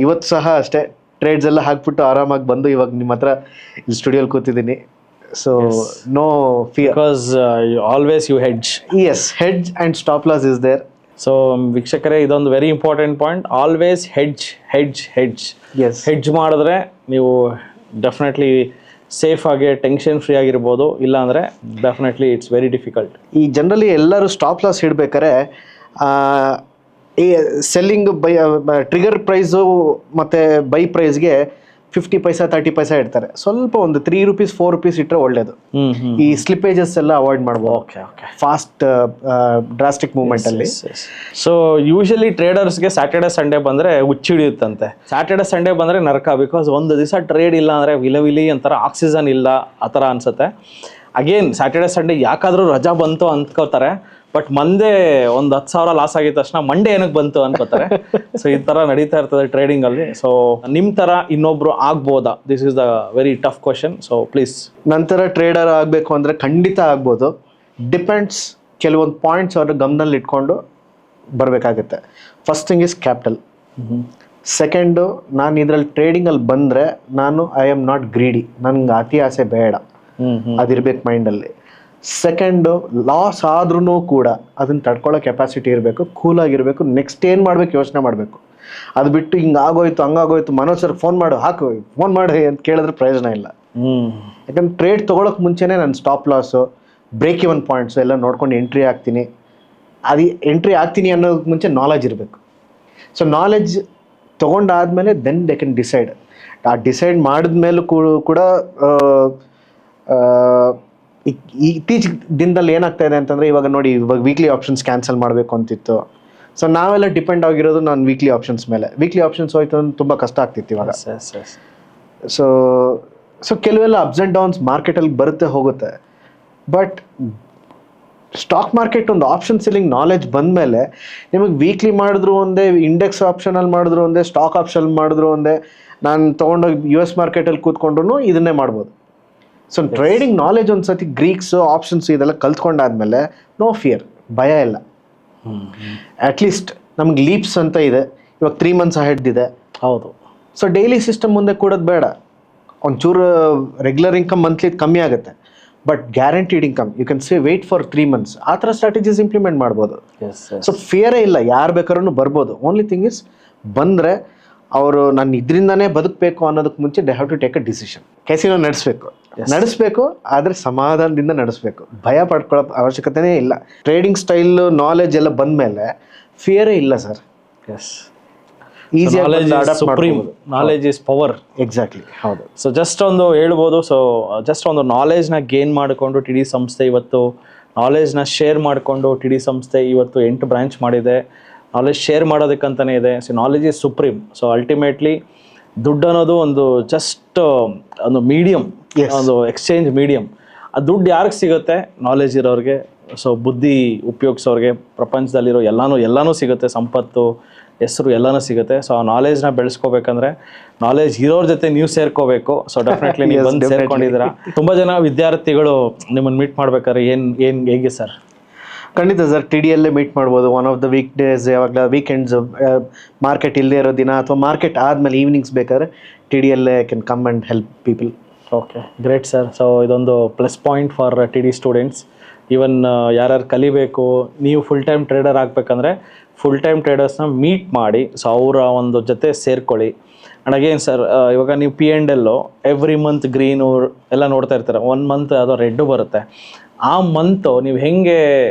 ಇವತ್ತು ಸಹ ಅಷ್ಟೇ ಟ್ರೇಡ್ಸ್ ಎಲ್ಲ ಹಾಕ್ಬಿಟ್ಟು ಆರಾಮಾಗಿ ಬಂದು ಇವಾಗ ನಿಮ್ಮ ಹತ್ರ ಸ್ಟುಡಿಯೋಲಿ ಕೂತಿದ್ದೀನಿ. So no fear because always you hedge. Yes, hedge and stop loss is there. So ವೀಕ್ಷಕರೇ, ಇದೊಂದು very important point. Always hedge. Hedge ಮಾಡಿದ್ರೆ ನೀವು ಡೆಫಿನೆಟ್ಲಿ ಸೇಫ್ ಆಗಿ ಟೆನ್ಷನ್ ಫ್ರೀ ಆಗಿರ್ಬೋದು. ಇಲ್ಲಾಂದರೆ ಡೆಫಿನೆಟ್ಲಿ ಇಟ್ಸ್ ವೆರಿ ಡಿಫಿಕಲ್ಟ್. ಈ ಜನರಲಿ ಎಲ್ಲರೂ ಸ್ಟಾಪ್ ಲಾಸ್ ಇಡಬೇಕಾದ್ರೆ ಈ ಸೆಲ್ಲಿಂಗ್ ಬೈ ಟ್ರಿಗರ್ ಪ್ರೈಸು ಮತ್ತು ಬೈ ಪ್ರೈಸ್ಗೆ 50 ಪೈಸಾ 30 ಪೈಸಾ ಇಡ್ತಾರೆ. ಸ್ವಲ್ಪ ಒಂದು 3 ರೂಪೀಸ್ 4 ರೂಪೀಸ್ ಇಟ್ಟರೆ ಒಳ್ಳೆಯದು. ಈ ಸ್ಲಿಪ್ಪೇಜಸ್ ಎಲ್ಲ ಅವಾಯ್ಡ್ ಮಾಡ್ಬೋದು. ಓಕೆ ಫಾಸ್ಟ್ ಡ್ರಾಸ್ಟಿಕ್ ಮೂವ್ಮೆಂಟಲ್ಲಿ. ಸೊ ಯೂಶಲಿ ಟ್ರೇಡರ್ಸ್ಗೆ ಸ್ಯಾಟರ್ಡೆ ಸಂಡೇ ಬಂದರೆ ಹುಚ್ಚಿಡಿಯುತ್ತಂತೆ. ಸ್ಯಾಟರ್ಡೆ ಸಂಡೇ ಬಂದರೆ ನರಕ. ಬಿಕಾಸ್ ಒಂದು ದಿವಸ ಟ್ರೇಡ್ ಇಲ್ಲ ಅಂದರೆ ವಿಲಿ ಅಂತಾರೆ, ಆಕ್ಸಿಜನ್ ಇಲ್ಲ ಆ ಥರ ಅನಿಸುತ್ತೆ. ಅಗೇನ್ ಸ್ಯಾಟರ್ಡೆ ಸಂಡೇ ಯಾಕಾದರೂ ರಜಾ ಬಂತು ಅಂದ್ಕೋತಾರೆ. ಬಟ್ ಮಂಡೇ ಒಂದು 10,000 ಲಾಸ್ ಆಗಿದ ತಕ್ಷಣ ಮಂಡೇ ಏನಕ್ಕೆ ಬಂತು ಅನ್ಕೋತಾರೆ. ಸೊ ಈ ಥರ ನಡೀತಾ ಇರ್ತದೆ ಟ್ರೇಡಿಂಗಲ್ಲಿ. ಸೊ ನಿಮ್ಮ ಥರ ಇನ್ನೊಬ್ರು ಆಗ್ಬೋದಾ? This is the very tough question. So please. ನಂತರ ಟ್ರೇಡರ್ ಆಗಬೇಕು ಅಂದರೆ ಖಂಡಿತ ಆಗ್ಬೋದು. ಡಿಪೆಂಡ್ಸ್. ಕೆಲವೊಂದು ಪಾಯಿಂಟ್ಸ್ ಅವ್ರ ಗಮನದಲ್ಲಿ ಇಟ್ಕೊಂಡು ಬರಬೇಕಾಗುತ್ತೆ. First thing is capital. Second, ನಾನು ಇದರಲ್ಲಿ ಟ್ರೇಡಿಂಗಲ್ಲಿ ಬಂದರೆ ಐ ಆಮ್ ನಾಟ್ ಗ್ರೀಡಿ. ನನಗೆ ಅತಿ ಆಸೆ ಬೇಡ, ಅದಿರ್ಬೇಕು ಮೈಂಡಲ್ಲಿ. ಸೆಕೆಂಡು, ಲಾಸ್ ಆದ್ರೂ ಕೂಡ ಅದನ್ನು ತಡ್ಕೊಳ್ಳೋ ಕೆಪಾಸಿಟಿ ಇರಬೇಕು, ಕೂಲಾಗಿರಬೇಕು. ನೆಕ್ಸ್ಟ್ ಏನು ಮಾಡಬೇಕು ಯೋಚನೆ ಮಾಡಬೇಕು. ಅದು ಬಿಟ್ಟು ಹಿಂಗೆ ಆಗೋಯ್ತು ಹಂಗಾಗೋಯ್ತು ಮನೋಜ್ ಸರ್ ಫೋನ್ ಮಾಡಿ ಅಂತ ಕೇಳಿದ್ರೆ ಪ್ರಯೋಜನ ಇಲ್ಲ. ಯಾಕಂದ್ರೆ ಟ್ರೇಡ್ ತೊಗೊಳಕ್ಕೆ ಮುಂಚೆನೇ ನಾನು stop loss, break even points ಎಲ್ಲ ನೋಡ್ಕೊಂಡು ಎಂಟ್ರಿ ಆಗ್ತೀನಿ ಅನ್ನೋದಕ್ಕೆ ಮುಂಚೆ ನಾಲೆಜ್ ಇರಬೇಕು. ಸೊ ನಾಲೆಜ್ ತೊಗೊಂಡಾದ್ಮೇಲೆ ದೆನ್ ದೇ ಕ್ಯಾನ್ ಡಿಸೈಡ್. ಆ ಡಿಸೈಡ್ ಮಾಡಿದ್ಮೇಲೂ ಕೂಡ ಇತ್ತೀಚಿನ ದಿನದಲ್ಲಿ ಏನಾಗ್ತಾ ಇದೆ ಅಂತಂದರೆ, ಇವಾಗ ನೋಡಿ, ಇವಾಗ ವೀಕ್ಲಿ ಆಪ್ಷನ್ಸ್ ಕ್ಯಾನ್ಸಲ್ ಮಾಡಬೇಕು ಅಂತಿತ್ತು. ಸೊ ನಾವೆಲ್ಲ ಡಿಪೆಂಡ್ ಆಗಿರೋದು ನಾನು ವೀಕ್ಲಿ ಆಪ್ಷನ್ಸ್ ಮೇಲೆ. ವೀಕ್ಲಿ ಆಪ್ಷನ್ಸ್ ಹೋಯ್ತು ಅಂದ್ರೆ ತುಂಬ ಕಷ್ಟ ಆಗ್ತಿತ್ತು ಇವಾಗ. ಸೊ ಕೆಲವೆಲ್ಲ ಅಪ್ಸ್ ಆ್ಯಂಡ್ ಡೌನ್ಸ್ ಮಾರ್ಕೆಟಲ್ಲಿ ಬರುತ್ತೆ ಹೋಗುತ್ತೆ. ಬಟ್ ಸ್ಟಾಕ್ ಮಾರ್ಕೆಟ್ ಒಂದು ಆಪ್ಷನ್ ಸೆಲ್ಲಿಂಗ್ ನಾಲೆಜ್ ಬಂದಮೇಲೆ ನಿಮಗೆ ವೀಕ್ಲಿ ಮಾಡಿದ್ರು ಒಂದೇ, ಇಂಡೆಕ್ಸ್ ಆಪ್ಷನಲ್ಲಿ ಮಾಡಿದ್ರು ಒಂದೇ, ಸ್ಟಾಕ್ ಆಪ್ಷನ್ ಮಾಡಿದ್ರು ಒಂದೇ, ನಾನು ತೊಗೊಂಡೋಗಿ US ಮಾರ್ಕೆಟಲ್ಲಿ ಕೂತ್ಕೊಂಡ್ರು ಇದನ್ನೇ ಮಾಡ್ಬೋದು. ಸೊ ಟ್ರೇಡಿಂಗ್ ನಾಲೆಜ್ ಒಂದು ಸತಿ ಗ್ರೀಕ್ಸು ಆಪ್ಷನ್ಸ್ ಇದೆಲ್ಲ ಕಲ್ತ್ಕೊಂಡಾದ್ಮೇಲೆ ನೋ ಫಿಯರ್, ಭಯ ಇಲ್ಲ. ಅಟ್ಲೀಸ್ಟ್ ನಮ್ಗೆ ಲೀಪ್ಸ್ ಅಂತ ಇದೆ, ಇವಾಗ 3 months ಅಹೆಡ್ ಇದೆ. ಹೌದು. ಸೊ ಡೈಲಿ ಸಿಸ್ಟಮ್ ಮುಂದೆ ಕೂಡೋದು ಬೇಡ. ಒಂಚೂರು ರೆಗ್ಯುಲರ್ ಇನ್ಕಮ್ ಮಂತ್ಲಿ ಕಮ್ಮಿ ಆಗುತ್ತೆ, but guaranteed income you can say wait for 3 months. ಆ ಥರ ಸ್ಟ್ರಾಟಜೀಸ್ ಇಂಪ್ಲಿಮೆಂಟ್ ಮಾಡ್ಬೋದು. ಸೊ ಫಿಯರೇ ಇಲ್ಲ, ಯಾರು ಬೇಕಾದ್ರೂ ಬರ್ಬೋದು. ಓನ್ಲಿ ಥಿಂಗ್ ಇಸ್ ಬಂದರೆ ಅವರು ನಾನು ಇದರಿಂದನೇ ಬದುಕಬೇಕು ಅನ್ನೋದಕ್ಕೆ ಮುಂಚೆ they have to take a decision. Casino ನಡೆಸಬೇಕು, ಆದರೆ ಸಮಾಧಾನದಿಂದ ನಡೆಸಬೇಕು. ಭಯ ಪಡ್ಕೊಳ್ಳೋ ಅವಶ್ಯಕತೆನೇ ಇಲ್ಲ. ಟ್ರೇಡಿಂಗ್ ಸ್ಟೈಲ್ ನಾಲೆಜ್ ಎಲ್ಲ ಬಂದಮೇಲೆ ಫಿಯರೇ ಇಲ್ಲ sir. Knowledge is power. Exactly, ಹೌದು. ಸೊ ಜಸ್ಟ್ ಒಂದು ಹೇಳ್ಬೋದು. ಸೊ ಜಸ್ಟ್ ಒಂದು ನಾಲೆಜ್ನ ಗೇನ್ ಮಾಡಿಕೊಂಡು TD ಸಂಸ್ಥೆ ಇವತ್ತು ನಾಲೆಜ್ನ ಶೇರ್ ಮಾಡಿಕೊಂಡು TD ಸಂಸ್ಥೆ ಇವತ್ತು 8 ಬ್ರಾಂಚ್ ಮಾಡಿದೆ. ನಾಲೆಜ್ ಶೇರ್ ಮಾಡೋದಕ್ಕಂತಲೇ ಇದೆ. So knowledge is supreme. So ultimately ದುಡ್ಡು ಅನ್ನೋದು ಒಂದು ಜಸ್ಟ್ ಒಂದು ಮೀಡಿಯಮ್, ಒಂದು ಎಕ್ಸ್ಚೇಂಜ್ ಮೀಡಿಯಮ್. ಆ ದುಡ್ಡು ಯಾರಿಗೆ ಸಿಗುತ್ತೆ? ನಾಲೆಜ್ ಇರೋರಿಗೆ. ಸೊ ಬುದ್ಧಿ ಉಪಯೋಗಿಸೋರಿಗೆ ಪ್ರಪಂಚದಲ್ಲಿರೋ ಎಲ್ಲನೂ ಸಿಗುತ್ತೆ. ಸಂಪತ್ತು, ಹೆಸರು ಎಲ್ಲನೂ ಸಿಗುತ್ತೆ. ಸೊ ಆ ನಾಲೆಜ್ನ ಬೆಳೆಸ್ಕೋಬೇಕಂದ್ರೆ ನಾಲೆಜ್ ಇರೋರ ಜೊತೆ ನೀವು ಸೇರ್ಕೋಬೇಕು. ಸೊ ಡೆಫಿನೆಟ್ಲಿ ನೀವು ಬಂದು ಸೇರ್ಕೊಂಡಿದ್ದೀರಾ. ತುಂಬ ಜನ ವಿದ್ಯಾರ್ಥಿಗಳು ನಿಮ್ಮನ್ನು ಮೀಟ್ ಮಾಡ್ಬೇಕಾದ್ರೆ ಹೇಗೆ ಸರ್? ಖಂಡಿತ ಸರ್, TDಯಲ್ಲೇ ಮೀಟ್ ಮಾಡ್ಬೋದು. One of the week days, ಯಾವಾಗಲ ವೀಕೆಂಡ್ಸ್, ಮಾರ್ಕೆಟ್ ಇಲ್ಲದೆ ಇರೋ ದಿನ ಅಥವಾ ಮಾರ್ಕೆಟ್ ಆದಮೇಲೆ ಈವ್ನಿಂಗ್ಸ್ ಬೇಕಾದ್ರೆ TDಯಲ್ಲೇ can come and help people. Okay, great sir. So ಇದೊಂದು plus point for TD students. Even ಯಾರ್ಯಾರು ಕಲಿಬೇಕು, ನೀವು ಫುಲ್ ಟೈಮ್ ಟ್ರೇಡರ್ ಆಗಬೇಕಂದ್ರೆ ಫುಲ್ ಟೈಮ್ ಟ್ರೇಡರ್ಸ್ನ ಮೀಟ್ ಮಾಡಿ ಸೊ ಅವರ ಒಂದು ಜೊತೆ ಸೇರ್ಕೊಳ್ಳಿ. ಆ್ಯಂಡ್ ಅಗೇನ್ ಸರ್, ಇವಾಗ ನೀವು P&L ಎವ್ರಿ ಮಂತ್ ಗ್ರೀನು ಎಲ್ಲ ನೋಡ್ತಾ ಇರ್ತಾರೆ, 1 ಮಂತ್ ಅದು ರೆಡ್ಡು ಬರುತ್ತೆ. ಆ ಮಂತು ನೀವು ಹೆಂಗೆ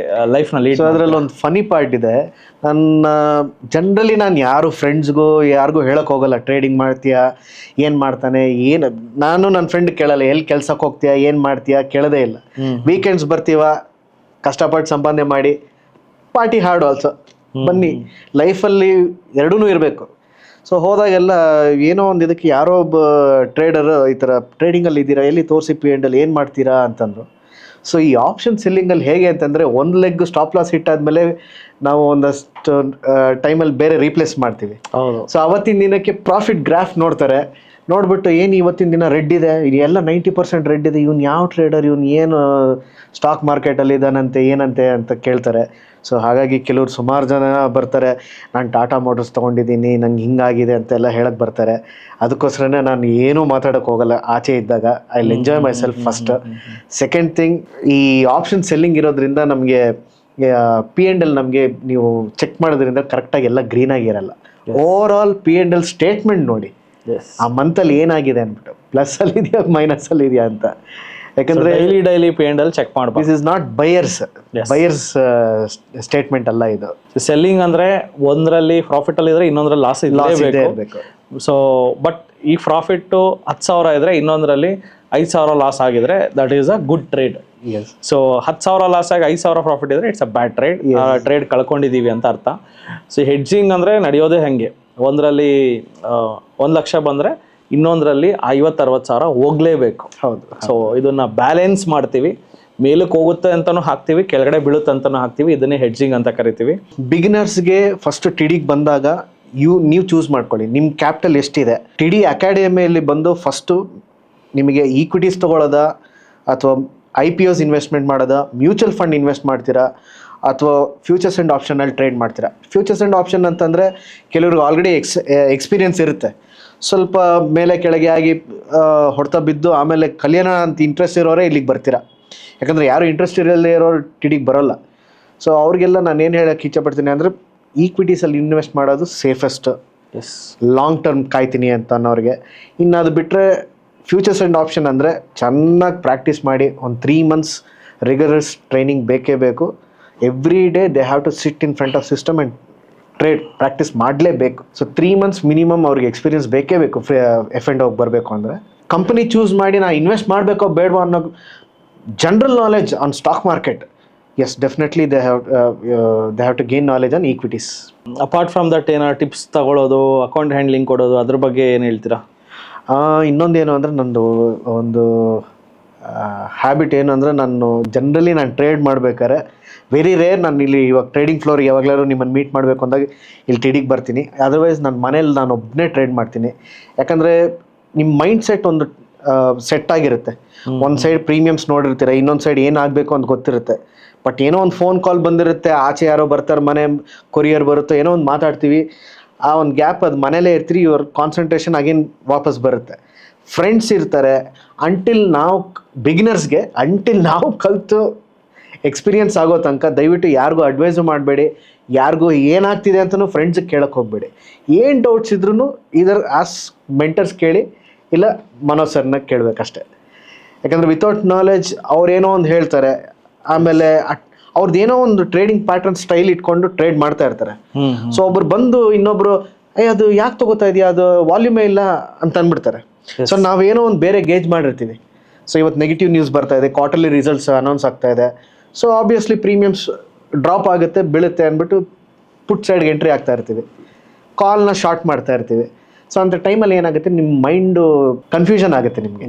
ಲೈಫ್ನ ಲೀಡ್? ಸೊ ಅದರಲ್ಲಿ ಒಂದು ಫನಿ ಪಾರ್ಟ್ ಇದೆ. ಜನರಲಿ ನಾನು ಯಾರು ಫ್ರೆಂಡ್ಸ್ಗೂ ಯಾರಿಗೂ ಹೇಳೋಕೆ ಹೋಗಲ್ಲ ಟ್ರೇಡಿಂಗ್ ಮಾಡ್ತೀಯಾ, ಏನು ಮಾಡ್ತಾನೆ, ಏನು. ನಾನು ನನ್ನ ಫ್ರೆಂಡ್ ಕೇಳಲ್ಲ, ಎಲ್ಲಿ ಕೆಲ್ಸಕ್ಕೆ ಹೋಗ್ತೀಯಾ, ಏನು ಮಾಡ್ತೀಯಾ, ಕೇಳೋದೇ ಇಲ್ಲ. ವೀಕೆಂಡ್ಸ್ ಬರ್ತೀವ, ಕಷ್ಟಪಟ್ಟು ಸಂಪಾದನೆ ಮಾಡಿ, ಪಾರ್ಟಿ ಹಾರ್ಡ್ ಆಲ್ಸೋ, ಬನ್ನಿ. ಲೈಫಲ್ಲಿ ಎರಡೂ ಇರಬೇಕು. ಸೊ ಹೋದಾಗೆಲ್ಲ ಏನೋ ಒಂದು ಇದಕ್ಕೆ ಯಾರೋ ಒಬ್ಬ ಟ್ರೇಡರ್ ಈ ಥರ ಟ್ರೇಡಿಂಗಲ್ಲಿ ಇದ್ದೀರಾ, ಎಲ್ಲಿ ತೋರಿಸಿ P&L ಏನು ಮಾಡ್ತೀರಾ ಅಂತಂದರು. ಸೊ ಈ ಆಪ್ಷನ್ ಸೆಲ್ಲಿಂಗಲ್ಲಿ ಹೇಗೆ ಅಂತಂದರೆ, ಒಂದು ಲೆಗ್ ಸ್ಟಾಪ್ ಲಾಸ್ ಹಿಟ್ ಆದಮೇಲೆ ನಾವು ಒಂದಷ್ಟು ಟೈಮಲ್ಲಿ ಬೇರೆ ರೀಪ್ಲೇಸ್ ಮಾಡ್ತೀವಿ. ಹೌದು. ಸೊ ಅವತ್ತಿನ ದಿನಕ್ಕೆ ಪ್ರಾಫಿಟ್ ಗ್ರಾಫ್ ನೋಡ್ತಾರೆ, ನೋಡ್ಬಿಟ್ಟು ಏನು ಇವತ್ತಿನ ದಿನ ರೆಡ್ ಇದೆ, ಎಲ್ಲ 90% ರೆಡ್ ಇದೆ, ಇವ್ನು ಯಾವ ಟ್ರೇಡರ್, ಇವ್ನು ಏನು ಸ್ಟಾಕ್ ಮಾರ್ಕೆಟಲ್ಲಿ ಇದ್ದಾನಂತೆ, ಏನಂತೆ ಅಂತ ಕೇಳ್ತಾರೆ. ಸೊ ಹಾಗಾಗಿ ಕೆಲವ್ರು ಸುಮಾರು ಜನ ಬರ್ತಾರೆ, ನಾನು ಟಾಟಾ ಮೋಟರ್ಸ್ ತೊಗೊಂಡಿದ್ದೀನಿ, ನಂಗೆ ಹಿಂಗಾಗಿದೆ ಅಂತೆಲ್ಲ ಹೇಳಕ್ಕೆ ಬರ್ತಾರೆ. ಅದಕ್ಕೋಸ್ಕರನೇ ನಾನು ಏನೂ ಮಾತಾಡೋಕ್ಕೆ ಹೋಗಲ್ಲ ಆಚೆ ಇದ್ದಾಗ. I will enjoy my self first. Second thing, ಈ ಆಪ್ಷನ್ ಸೆಲ್ಲಿಂಗ್ ಇರೋದ್ರಿಂದ ನಮಗೆ P&L ನಮಗೆ ನೀವು ಚೆಕ್ ಮಾಡೋದ್ರಿಂದ ಕರೆಕ್ಟಾಗಿ ಎಲ್ಲ ಗ್ರೀನಾಗಿರಲ್ಲ. ಓವರ್ ಆಲ್ P&L ಸ್ಟೇಟ್ಮೆಂಟ್ ನೋಡಿ, ಆ ಮಂತಲ್ಲಿ ಏನಾಗಿದೆ ಅಂದ್ಬಿಟ್ಟು, ಪ್ಲಸ್ಸಲ್ಲಿ ಇದೆಯಾ ಮೈನಸ್ಸಲ್ಲಿ ಇದೆಯಾ ಅಂತ. ಯಾಕಂದರೆ ಡೈಲಿ P&L ಚೆಕ್ ಮಾಡ್ಬೋದು. This is not buyers statement ಅಲ್ಲ ಇದು. ಸೆಲ್ಲಿಂಗ್ ಅಂದರೆ ಒಂದರಲ್ಲಿ ಪ್ರಾಫಿಟಲ್ಲಿ ಇದ್ರೆ ಇನ್ನೊಂದರಲ್ಲಿ ಲಾಸ್ ಇರಬೇಕು. ಸೊ ಬಟ್ ಈ ಪ್ರಾಫಿಟ್ಟು 10,000 ಇದ್ರೆ ಇನ್ನೊಂದರಲ್ಲಿ 5,000 ಲಾಸ್ ಆಗಿದ್ರೆ that is a good trade. So 10,000 loss ಆಗಿ 5,000 ಪ್ರಾಫಿಟ್ ಇದ್ರೆ it's a bad trade. Trade ಕಳ್ಕೊಂಡಿದ್ದೀವಿ ಅಂತ ಅರ್ಥ. ಸೊ ಹೆಡ್ಜಿಂಗ್ ಅಂದರೆ ನಡೆಯೋದೇ ಹಾಗೆ, ಒಂದರಲ್ಲಿ 1 ಲಕ್ಷ ಬಂದರೆ ಇನ್ನೊಂದರಲ್ಲಿ 50-60 ಸಾವಿರ ಹೋಗಲೇಬೇಕು. ಹೌದು. ಸೊ ಇದನ್ನ ಬ್ಯಾಲೆನ್ಸ್ ಮಾಡ್ತೀವಿ, ಮೇಲಕ್ಕೆ ಹೋಗುತ್ತೆ ಅಂತಲೂ ಹಾಕ್ತೀವಿ, ಕೆಳಗಡೆ ಬೀಳುತ್ತೆ ಅಂತಲೂ ಹಾಕ್ತೀವಿ. ಇದನ್ನೇ ಹೆಡ್ಜಿಂಗ್ ಅಂತ ಕರಿತೀವಿ. ಬಿಗಿನರ್ಸ್ಗೆ ಫಸ್ಟ್ ಟಿಡಿಗೆ ಬಂದಾಗ ನೀವು ಚೂಸ್ ಮಾಡ್ಕೊಳ್ಳಿ ನಿಮ್ಮ ಕ್ಯಾಪಿಟಲ್ ಎಷ್ಟಿದೆ. ಟಿಡಿ ಅಕಾಡೆಮಿಯಲ್ಲಿ ಬಂದು ಫಸ್ಟು ನಿಮಗೆ ಈಕ್ವಿಟೀಸ್ ತೊಗೊಳ್ಳೋದಾ, ಅಥವಾ IPOs ಇನ್ವೆಸ್ಟ್ಮೆಂಟ್ ಮಾಡೋದಾ, ಮ್ಯೂಚುವಲ್ ಫಂಡ್ ಇನ್ವೆಸ್ಟ್ ಮಾಡ್ತೀರಾ, ಅಥವಾ ಫ್ಯೂಚರ್ಸ್ ಆ್ಯಂಡ್ ಆಪ್ಷನಲ್ಲಿ ಟ್ರೇಡ್ ಮಾಡ್ತೀರಾ. ಫ್ಯೂಚರ್ಸ್ ಆ್ಯಂಡ್ ಆಪ್ಷನ್ ಅಂತಂದರೆ ಕೆಲವ್ರಿಗೆ ಆಲ್ರೆಡಿ ಎಕ್ಸ್ಪೀರಿಯನ್ಸ್ ಇರುತ್ತೆ, ಸ್ವಲ್ಪ ಮೇಲೆ ಕೆಳಗೆ ಆಗಿ ಹೊಡ್ತಾ ಬಿದ್ದು ಆಮೇಲೆ ಕಲಿಯೋಣ ಅಂತ ಇಂಟ್ರೆಸ್ಟ್ ಇರೋರೇ ಇಲ್ಲಿಗೆ ಬರ್ತೀರಾ. ಯಾಕಂದರೆ ಯಾರು ಇಂಟ್ರೆಸ್ಟ್ ಇರಲ್ಲೇ ಇರೋರು ಟಿಡಿಗೆ ಬರೋಲ್ಲ. ಸೊ ಅವ್ರಿಗೆಲ್ಲ ನಾನು ಏನು ಹೇಳೋಕ್ಕೆ ಇಷ್ಟಪಡ್ತೀನಿ ಅಂದರೆ, ಈಕ್ವಿಟೀಸಲ್ಲಿ ಇನ್ವೆಸ್ಟ್ ಮಾಡೋದು ಸೇಫೆಸ್ಟ್. ಲಾಂಗ್ ಟರ್ಮ್ ಕಾಯ್ತೀನಿ ಅಂತ ಅನ್ನೋರಿಗೆ. ಇನ್ನು ಅದು ಬಿಟ್ಟರೆ ಫ್ಯೂಚರ್ಸ್ ಆ್ಯಂಡ್ ಆಪ್ಷನ್ ಅಂದರೆ ಚೆನ್ನಾಗಿ ಪ್ರಾಕ್ಟೀಸ್ ಮಾಡಿ, ಒಂದು 3 months ರಿಗರಸ್ ಟ್ರೈನಿಂಗ್ ಬೇಕೇ ಬೇಕು. Every day they have to sit in front of system and trade practice ಮಾಡಲೇಬೇಕು. ಸೊ 3 months ಮಿನಿಮಮ್ ಅವ್ರಿಗೆ ಎಕ್ಸ್ಪೀರಿಯನ್ಸ್ ಬೇಕೇ ಬೇಕು F&O ಬರಬೇಕು ಅಂದರೆ. ಕಂಪನಿ ಚೂಸ್ ಮಾಡಿ ನಾ ಇನ್ವೆಸ್ಟ್ ಮಾಡಬೇಕೋ ಬೇಡವೋ ಅನ್ನೋ general knowledge on stock market, yes, definitely they have to gain knowledge on equities. Apart from that ಏನಾದ್ರು ಟಿಪ್ಸ್ ತಗೊಳ್ಳೋದು, ಅಕೌಂಟ್ ಹ್ಯಾಂಡ್ಲಿಂಗ್ ಕೊಡೋದು, ಅದ್ರ ಬಗ್ಗೆ ಏನು ಹೇಳ್ತೀರಾ? ಇನ್ನೊಂದೇನು ಅಂದರೆ, ನಂದು ಒಂದು ಹ್ಯಾಬಿಟ್ ಏನು ಅಂದರೆ, ನಾನು ಟ್ರೇಡ್ ಮಾಡ್ಬೇಕಾದ್ರೆ ವೆರಿ ರೇರ್ ನಾನು ಇಲ್ಲಿ ಇವಾಗ ಟ್ರೇಡಿಂಗ್ ಫ್ಲೋರ್ ಯಾವಾಗಲಾದ್ರು ನಿಮ್ಮನ್ನು ಮೀಟ್ ಮಾಡಬೇಕು ಅಂದಾಗ ಇಲ್ಲಿ ಟಿಡಿಗೆ ಬರ್ತೀನಿ. ಅದರ್ವೈಸ್ ನನ್ನ ಮನೇಲಿ ನಾನು ಒಬ್ಬನೇ ಟ್ರೇಡ್ ಮಾಡ್ತೀನಿ. ಯಾಕಂದರೆ ನಿಮ್ಮ ಮೈಂಡ್ ಸೆಟ್ ಒಂದು ಸೆಟ್ ಆಗಿರುತ್ತೆ. ಒಂದು ಸೈಡ್ ಪ್ರೀಮಿಯಮ್ಸ್ ನೋಡಿರ್ತೀರ, ಇನ್ನೊಂದು ಸೈಡ್ ಏನಾಗಬೇಕು ಅಂತ ಗೊತ್ತಿರುತ್ತೆ. ಬಟ್ ಏನೋ ಒಂದು ಫೋನ್ ಕಾಲ್ ಬಂದಿರುತ್ತೆ, ಆಚೆ ಯಾರೋ ಬರ್ತಾರೆ, ಮನೆ ಕೊರಿಯರ್ ಬರುತ್ತೋ, ಏನೋ ಒಂದು ಮಾತಾಡ್ತೀವಿ, ಆ ಒಂದು ಗ್ಯಾಪ್ ಅದು ಮನೇಲೇ ಇರ್ತೀರಿ, ಇವ್ರ ಕಾನ್ಸಂಟ್ರೇಷನ್ ಅಗೇನ್ ವಾಪಸ್ ಬರುತ್ತೆ. ಫ್ರೆಂಡ್ಸ್ ಇರ್ತಾರೆ. ಬಿಗಿನರ್ಸ್ಗೆ ನಾವು ಕಲಿತು ಎಕ್ಸ್ಪೀರಿಯನ್ಸ್ ಆಗೋ ತನಕ ದಯವಿಟ್ಟು ಯಾರಿಗೂ ಅಡ್ವೈಸು ಮಾಡಬೇಡಿ, ಯಾರಿಗೂ ಏನಾಗ್ತಿದೆ ಅಂತಲೂ ಫ್ರೆಂಡ್ಸಿಗೆ ಕೇಳೋಕ್ಕೆ ಹೋಗಬೇಡಿ. ಏನು ಡೌಟ್ಸ್ ಇದ್ರೂ ಇದರ್ ಆಸ್ ಮೆಂಟರ್ಸ್ ಕೇಳಿ, ಇಲ್ಲ ಮನೋಜ್ ಸರ್ನ ಕೇಳಬೇಕಷ್ಟೆ. ಯಾಕಂದರೆ ವಿತೌಟ್ ನಾಲೆಜ್ ಅವ್ರೇನೋ ಒಂದು ಹೇಳ್ತಾರೆ, ಆಮೇಲೆ ಅವ್ರದ್ದೇನೋ ಒಂದು ಟ್ರೇಡಿಂಗ್ ಪ್ಯಾಟರ್ನ್ ಸ್ಟೈಲ್ ಇಟ್ಕೊಂಡು ಟ್ರೇಡ್ ಮಾಡ್ತಾ ಇರ್ತಾರೆ. ಸೊ ಒಬ್ರು ಬಂದು ಇನ್ನೊಬ್ರು ಅದು ಯಾಕೆ ತಗೋತಾ ಇದೆಯಾ, ಅದು ವಾಲ್ಯೂಮೇ ಇಲ್ಲ ಅಂತ ಅಂದ್ಬಿಡ್ತಾರೆ. ಸೊ ನಾವೇನೋ ಒಂದು ಬೇರೆ ಗೇಜ್ ಮಾಡಿರ್ತೀವಿ. ಸೊ ಇವತ್ತು ನೆಗೆಟಿವ್ ನ್ಯೂಸ್ ಬರ್ತಾ ಇದೆ, ಕ್ವಾರ್ಟರ್ಲಿ ರಿಸಲ್ಟ್ಸ್ ಅನೌನ್ಸ್ ಆಗ್ತಾ ಇದೆ, ಸೊ ಆಬ್ವಿಯಸ್ಲಿ ಪ್ರೀಮಿಯಮ್ಸ್ ಡ್ರಾಪ್ ಆಗುತ್ತೆ, ಬೀಳುತ್ತೆ ಅಂದ್ಬಿಟ್ಟು ಪುಟ್ ಸೈಡ್ಗೆ ಎಂಟ್ರಿ ಆಗ್ತಾ ಇರ್ತೀವಿ, ಕಾಲ್ನ ಶಾರ್ಟ್ ಮಾಡ್ತಾ ಇರ್ತೀವಿ. ಸೊ ಅಂಥ ಟೈಮಲ್ಲಿ ಏನಾಗುತ್ತೆ, ನಿಮ್ಮ ಮೈಂಡು ಕನ್ಫ್ಯೂಷನ್ ಆಗುತ್ತೆ, ನಿಮಗೆ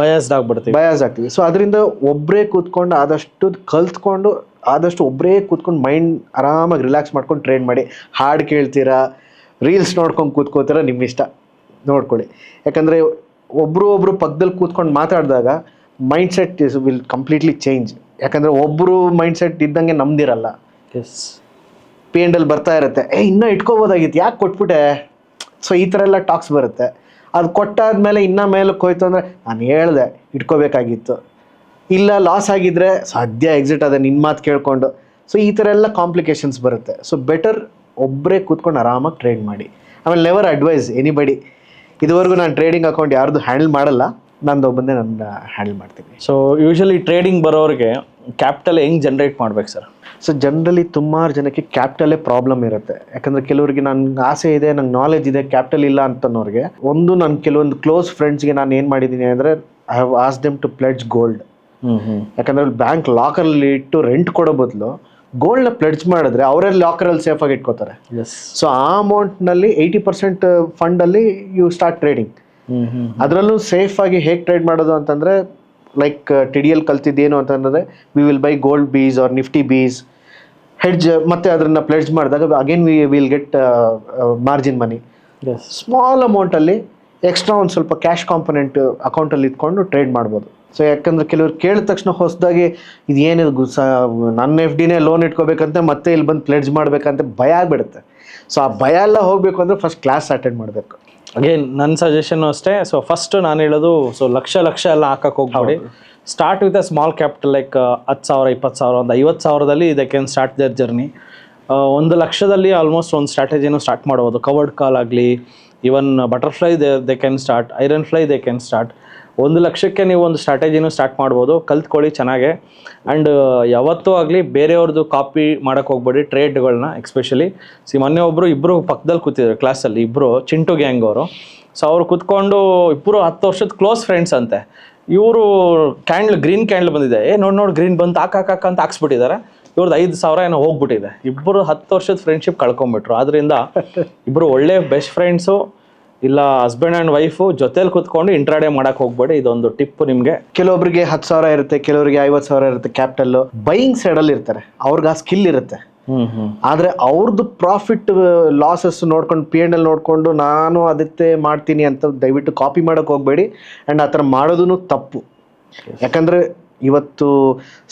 ಬಯಾಸ್ ಆಗ್ತೀವಿ. ಸೊ ಅದರಿಂದ ಒಬ್ಬರೇ ಕೂತ್ಕೊಂಡು ಆದಷ್ಟು ಕಲ್ತ್ಕೊಂಡು, ಆದಷ್ಟು ಒಬ್ಬರೇ ಕೂತ್ಕೊಂಡು ಮೈಂಡ್ ಆರಾಮಾಗಿ ರಿಲ್ಯಾಕ್ಸ್ ಮಾಡ್ಕೊಂಡು ಟ್ರೇಡ್ ಮಾಡಿ. ಹಾಡು ಕೇಳ್ತೀರಾ, ರೀಲ್ಸ್ ನೋಡ್ಕೊಂಡು ಕೂತ್ಕೋತೀರಾ, ನಿಮ್ಮ ಇಷ್ಟ, ನೋಡ್ಕೊಳ್ಳಿ. ಯಾಕಂದರೆ ಒಬ್ಬರು ಪಕ್ಕದಲ್ಲಿ ಕೂತ್ಕೊಂಡು ಮಾತಾಡಿದಾಗ mind set will completely change. ಯಾಕಂದರೆ ಒಬ್ಬರು ಮೈಂಡ್ ಸೆಟ್ ಇದ್ದಂಗೆ ನಮ್ದಿರಲ್ಲ. P&L ಬರ್ತಾ ಇರುತ್ತೆ, ಇನ್ನೂ ಇಟ್ಕೋಬೋದಾಗಿತ್ತು, ಯಾಕೆ ಕೊಟ್ಬಿಟ್ಟೆ. ಸೊ ಈ ಥರ ಎಲ್ಲ ಟಾಕ್ಸ್ ಬರುತ್ತೆ. ಅದು ಕೊಟ್ಟಾದ್ಮೇಲೆ ಇನ್ನೂ ಮೇಲಕ್ಕೆ ಹೋಯ್ತು ಅಂದರೆ, ನಾನು ಹೇಳ್ದೆ ಇಟ್ಕೋಬೇಕಾಗಿತ್ತು, ಇಲ್ಲ ಲಾಸ್ ಆಗಿದ್ದರೆ ಸದ್ಯ ಎಕ್ಸಿಟ್ ಅದೇ ನಿನ್ನ ಮಾತು ಕೇಳಿಕೊಂಡು. ಸೊ ಈ ಥರ ಎಲ್ಲ ಕಾಂಪ್ಲಿಕೇಶನ್ಸ್ ಬರುತ್ತೆ. ಸೊ ಬೆಟರ್ ಒಬ್ಬರೇ ಕೂತ್ಕೊಂಡು ಆರಾಮಾಗಿ ಟ್ರೇಡ್ ಮಾಡಿ. ಆಮೇಲೆ ನೆವರ್ ಅಡ್ವೈಸ್ ಎನಿಬಡಿ. ಇದುವರೆಗೂ ನಾನು ಟ್ರೇಡಿಂಗ್ ಅಕೌಂಟ್ ಯಾರ್ದು ಹ್ಯಾಂಡಲ್ ಮಾಡಲ್ಲ, ನಂದು ಒಬ್ಬಂದೇ ನಾನು ಹ್ಯಾಂಡಲ್ ಮಾಡ್ತೀನಿ. ಸೊ ಯೂಶಲಿ ಟ್ರೇಡಿಂಗ್ ಬರೋರಿಗೆ ಕ್ಯಾಪಿಟಲ್ ಹೆಂಗೆ ಜನ್ರೇಟ್ ಮಾಡ್ಬೇಕು ಸರ್? ಸೊ ಜನರಲಿ ಸುಮಾರು ಜನಕ್ಕೆ ಕ್ಯಾಪಿಟಲೇ ಪ್ರಾಬ್ಲಮ್ ಇರುತ್ತೆ. ಯಾಕಂದರೆ ಕೆಲವರಿಗೆ ನನ್ಗೆ ಆಸೆ ಇದೆ, ನಂಗೆ ನಾಲೆಜ್ ಇದೆ, ಕ್ಯಾಪಿಟಲ್ ಇಲ್ಲ ಅಂತನೋರಿಗೆ ನನ್ನ ಕೆಲವೊಂದು ಕ್ಲೋಸ್ ಫ್ರೆಂಡ್ಸ್ಗೆ ನಾನು ಏನು ಮಾಡಿದ್ದೀನಿ ಅಂದರೆ I have ask them to pledge gold. ಯಾಕಂದರೆ ಬ್ಯಾಂಕ್ ಲಾಕರಲ್ಲಿ ಇಟ್ಟು ರೆಂಟ್ ಕೊಡೋ ಬದಲು ಗೋಲ್ಡ್ನ ಪ್ಲೆಡ್ಜ್ ಮಾಡಿದ್ರೆ ಅವರೇ ಲಾಕರಲ್ಲಿ ಸೇಫಾಗಿ ಇಟ್ಕೋತಾರೆ. ಸೊ ಆ ಅಮೌಂಟ್ನಲ್ಲಿ 80% ಫಂಡಲ್ಲಿ ಯು ಸ್ಟಾರ್ಟ್ ಟ್ರೇಡಿಂಗ್. ಅದರಲ್ಲೂ ಸೇಫಾಗಿ ಹೇಗೆ ಟ್ರೇಡ್ ಮಾಡೋದು ಅಂತಂದರೆ ಲೈಕ್ TDL ಕಲ್ತಿದ್ದೇನು ಅಂತಂದರೆ we will buy gold bees or Nifty bees hedge, ಮತ್ತು ಅದನ್ನು ಪ್ಲೆಡ್ಜ್ ಮಾಡಿದಾಗ again we will get margin money. Small ಅಮೌಂಟಲ್ಲಿ ಎಕ್ಸ್ಟ್ರಾ ಒಂದು ಸ್ವಲ್ಪ ಕ್ಯಾಶ್ ಕಾಂಪೊನೆಂಟ್ ಅಕೌಂಟಲ್ಲಿ ಇಟ್ಕೊಂಡು ಟ್ರೇಡ್ ಮಾಡ್ಬೋದು. ಸೊ ಯಾಕಂದರೆ ಕೆಲವ್ರು ಕೇಳಿದ ತಕ್ಷಣ ಹೊಸದಾಗಿ ಇದು ಏನಿದು ನನ್ನ FDನೇ ಲೋನ್ ಇಟ್ಕೋಬೇಕಂತ ಮತ್ತೆ ಇಲ್ಲಿ ಬಂದು ಪ್ಲೆಡ್ಜ್ ಮಾಡಬೇಕಂತ ಭಯ ಆಗಿಬಿಡುತ್ತೆ. ಸೊ ಆ ಭಯ ಎಲ್ಲ ಹೋಗಬೇಕು ಅಂದರೆ ಫಸ್ಟ್ ಕ್ಲಾಸ್ ಅಟೆಂಡ್ ಮಾಡಬೇಕು. ಅಗೇನ್ ನನ್ನ ಸಜೆಷನ್ನು ಅಷ್ಟೇ. ಸೊ ಫಸ್ಟ್ ನಾನು ಹೇಳೋದು, ಸೊ ಲಕ್ಷ ಎಲ್ಲ ಹಾಕಕ್ಕೆ ಹೋಗ್ಬೇಡಿ. Start with a small capital like 10,000, 20,000, ಒಂದು 50,000ದಲ್ಲಿ they can start their journey. 1 ಲಕ್ಷದಲ್ಲಿ ಆಲ್ಮೋಸ್ಟ್ ಒಂದು ಸ್ಟ್ರಾಟಜಿನೂ ಸ್ಟಾರ್ಟ್ ಮಾಡ್ಬೋದು. ಕವರ್ಡ್ ಕಾಲ್ ಆಗಲಿ, even butterfly they can start, iron fly they can start. 1 ಲಕ್ಷಕ್ಕೆ ನೀವು ಒಂದು ಸ್ಟ್ರಾಟಜಿನೂ ಸ್ಟಾರ್ಟ್ ಮಾಡ್ಬೋದು. ಕಲ್ತ್ಕೊಳ್ಳಿ ಚೆನ್ನಾಗೆ. ಆ್ಯಂಡ್ ಯಾವತ್ತೂ ಆಗಲಿ ಬೇರೆಯವ್ರದ್ದು ಕಾಪಿ ಮಾಡೋಕ್ಕೆ ಹೋಗ್ಬೇಡಿ ಟ್ರೇಡ್ಗಳನ್ನ. ಎಕ್ಸ್ಪೆಷಲಿ ಮೊನ್ನೆ ಇಬ್ಬರು ಪಕ್ಕದಲ್ಲಿ ಕೂತಿದ್ರು ಕ್ಲಾಸಲ್ಲಿ, ಇಬ್ಬರು ಚಿಂಟು ಗ್ಯಾಂಗ್ ಅವರು. ಸೊ ಅವ್ರು ಕೂತ್ಕೊಂಡು ಇಬ್ಬರು 10 ವರ್ಷದ ಕ್ಲೋಸ್ ಫ್ರೆಂಡ್ಸ್ ಅಂತೆ. ಇವರು ಗ್ರೀನ್ ಕ್ಯಾಂಡ್ಲ್ ಬಂದಿದೆ, ನೋಡಿ ಗ್ರೀನ್ ಬಂತು ಹಾಕ ಅಂತ ಹಾಕ್ಸ್ಬಿಟ್ಟಿದ್ದಾರೆ. ಇವ್ರದ್ದು 5,000 ಏನೋ ಹೋಗ್ಬಿಟ್ಟಿದೆ. ಇಬ್ಬರು 10 ವರ್ಷದ ಫ್ರೆಂಡ್ಶಿಪ್ ಕಳ್ಕೊಂಡ್ಬಿಟ್ರು. ಆದ್ದರಿಂದ ಇಬ್ಬರು ಒಳ್ಳೆ ಬೆಸ್ಟ್ ಫ್ರೆಂಡ್ಸು ಇಲ್ಲ ಹಸ್ಬೆಂಡ್ ಆ್ಯಂಡ್ ವೈಫು ಜೊತೆಲಿ ಕೂತ್ಕೊಂಡು ಇಂಟ್ರಾಡೇ ಮಾಡಕ್ಕೆ ಹೋಗ್ಬೇಡಿ. ಇದೊಂದು ಟಿಪ್ ನಿಮಗೆ. ಕೆಲವೊಬ್ಬರಿಗೆ 10,000 ಇರುತ್ತೆ, ಕೆಲವರಿಗೆ 50,000 ಇರುತ್ತೆ ಕ್ಯಾಪಿಟಲ್. ಬೈಯಿಂಗ್ ಸೈಡಲ್ಲಿ ಇರ್ತಾರೆ, ಅವ್ರಿಗೆ ಆ ಸ್ಕಿಲ್ ಇರುತ್ತೆ. ಆದರೆ ಅವ್ರದ್ದು ಪ್ರಾಫಿಟ್ ಲಾಸಸ್ ನೋಡ್ಕೊಂಡು P&L ನೋಡಿಕೊಂಡು ನಾನು ಅದಕ್ಕೆ ಮಾಡ್ತೀನಿ ಅಂತ ದಯವಿಟ್ಟು ಕಾಪಿ ಮಾಡೋಕ್ಕೆ ಹೋಗಬೇಡಿ. ಆ್ಯಂಡ್ ಆ ಥರ ಮಾಡೋದೂ ತಪ್ಪು. ಯಾಕಂದರೆ ಇವತ್ತು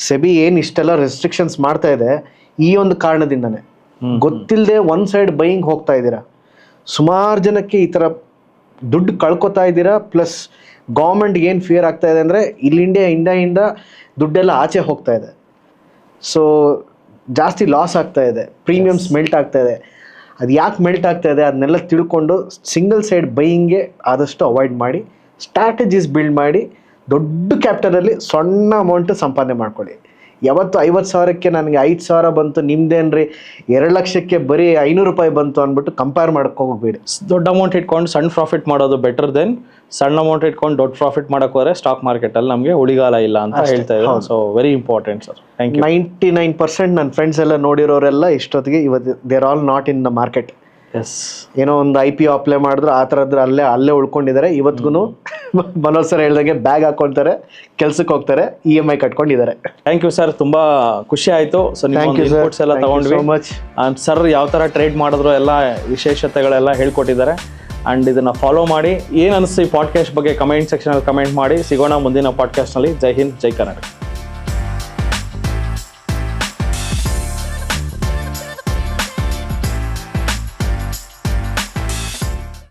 ಸೆಬಿ ಏನು ಇಷ್ಟೆಲ್ಲ ರೆಸ್ಟ್ರಿಕ್ಷನ್ಸ್ ಮಾಡ್ತಾ ಇದೆ ಈ ಒಂದು ಕಾರಣದಿಂದನೇ. ಗೊತ್ತಿಲ್ಲದೆ ಒನ್ ಸೈಡ್ ಬೈಯಿಂಗ್ ಹೋಗ್ತಾ ಇದ್ದೀರಾ. ಸುಮಾರು ಜನಕ್ಕೆ ಈ ಥರ ದುಡ್ಡು ಕಳ್ಕೊತಾ ಇದ್ದೀರಾ. ಪ್ಲಸ್ ಗೌರ್ಮೆಂಟ್ಗೆ ಏನು ಫಿಯರ್ ಆಗ್ತಾ ಇದೆ ಅಂದರೆ ಇಲ್ಲಿ ಇಂಡಿಯಾಯಿಂದ ದುಡ್ಡೆಲ್ಲ ಆಚೆ ಹೋಗ್ತಾ ಇದೆ. ಸೊ ಜಾಸ್ತಿ ಲಾಸ್ ಆಗ್ತಾ ಇದೆ, ಪ್ರೀಮಿಯಮ್ಸ್ ಮೆಲ್ಟ್ ಆಗ್ತಾ ಇದೆ. ಅದು ಯಾಕೆ ಮೆಲ್ಟ್ ಆಗ್ತಾ ಇದೆ ಅದನ್ನೆಲ್ಲ ತಿಳ್ಕೊಂಡು ಸಿಂಗಲ್ ಸೈಡ್ ಬೈಯಿಂಗ್ಗೆ ಆದಷ್ಟು ಅವಾಯ್ಡ್ ಮಾಡಿ, ಸ್ಟ್ರಾಟಜೀಸ್ ಬಿಲ್ಡ್ ಮಾಡಿ, ದೊಡ್ಡ ಕ್ಯಾಪಿಟಲಲ್ಲಿ ಸಣ್ಣ ಅಮೌಂಟ್ ಸಂಪಾದನೆ ಮಾಡ್ಕೊಳ್ಳಿ. ಯಾವತ್ತು 50,000ಕ್ಕೆ ನನಗೆ 5,000 ಬಂತು, ನಿಮ್ದೇನ್ರಿ 2 ಲಕ್ಷಕ್ಕೆ ಬರೀ 500 ರೂಪಾಯಿ ಬಂತು ಅಂದ್ಬಿಟ್ಟು ಕಂಪೇರ್ ಮಾಡಕ್ಕೆ ಹೋಗ್ಬೇಡಿ. ದೊಡ್ಡ ಅಮೌಂಟ್ ಇಟ್ಕೊಂಡು ಸಣ್ಣ ಪ್ರಾಫಿಟ್ ಮಾಡೋದು ಬೆಟರ್ ದೆನ್ ಸಣ್ಣ ಅಮೌಂಟ್ ಇಟ್ಕೊಂಡು ದೊಡ್ಡ ಪ್ರಾಫಿಟ್ ಮಾಡಕ್ಕೆ ಹೋದರೆ ಸ್ಟಾಕ್ ಮಾರ್ಕೆಟಲ್ಲಿ ನಮಗೆ ಉಳಿಗಾಲ ಇಲ್ಲ ಅಂತ ಹೇಳ್ತಾ ಇದ್ದಾರೆ. So very important sir. Thank you. 99% ನನ್ನ ಫ್ರೆಂಡ್ಸ್ ಎಲ್ಲ ನೋಡಿರೋರೆಲ್ಲ ಇಷ್ಟೊತ್ತಿಗೆ ಇವತ್ತು they're all not in the market. Yes, ಏನೋ ಒಂದು IPO ಅಪ್ಲೈ ಮಾಡಿದ್ರು ಆ ಥರದ್ರ ಅಲ್ಲೇ ಉಳ್ಕೊಂಡಿದ್ದಾರೆ. ಇವತ್ತಿಗೂ ಮನೋಜ್ ಸರ್ ಹೇಳ್ದಂಗೆ ಬ್ಯಾಗ್ ಹಾಕೊಳ್ತಾರೆ, ಕೆಲ್ಸಕ್ಕೆ ಹೋಗ್ತಾರೆ, EMI ಕಟ್ಕೊಂಡಿದ್ದಾರೆ. ಥ್ಯಾಂಕ್ ಯು ಸರ್, ತುಂಬ ಖುಷಿ ಆಯಿತು. ಸೊ ನಿಮ್ಮ ಇನ್ಪುಟ್ಸ್ ಎಲ್ಲ ತಗೊಂಡ್ವಿ. ಆ್ಯಂಡ್ ಸರ್ ಯಾವ ಥರ ಟ್ರೇಡ್ ಮಾಡಿದ್ರು ಎಲ್ಲ ವಿಶೇಷತೆಗಳೆಲ್ಲ ಹೇಳ್ಕೊಟ್ಟಿದ್ದಾರೆ. ಆ್ಯಂಡ್ ಇದನ್ನು ಫಾಲೋ ಮಾಡಿ. ಏನು ಅನಿಸ್ತು ಈ ಪಾಡ್ಕಾಸ್ಟ್ ಬಗ್ಗೆ ಕಮೆಂಟ್ ಸೆಕ್ಷನಲ್ಲಿ ಕಮೆಂಟ್ ಮಾಡಿ. ಸಿಗೋಣ ಮುಂದಿನ ಪಾಡ್ಕಾಸ್ಟ್ನಲ್ಲಿ. ಜೈ ಹಿಂದ್, ಜೈ ಕರ್ನಾಟಕ.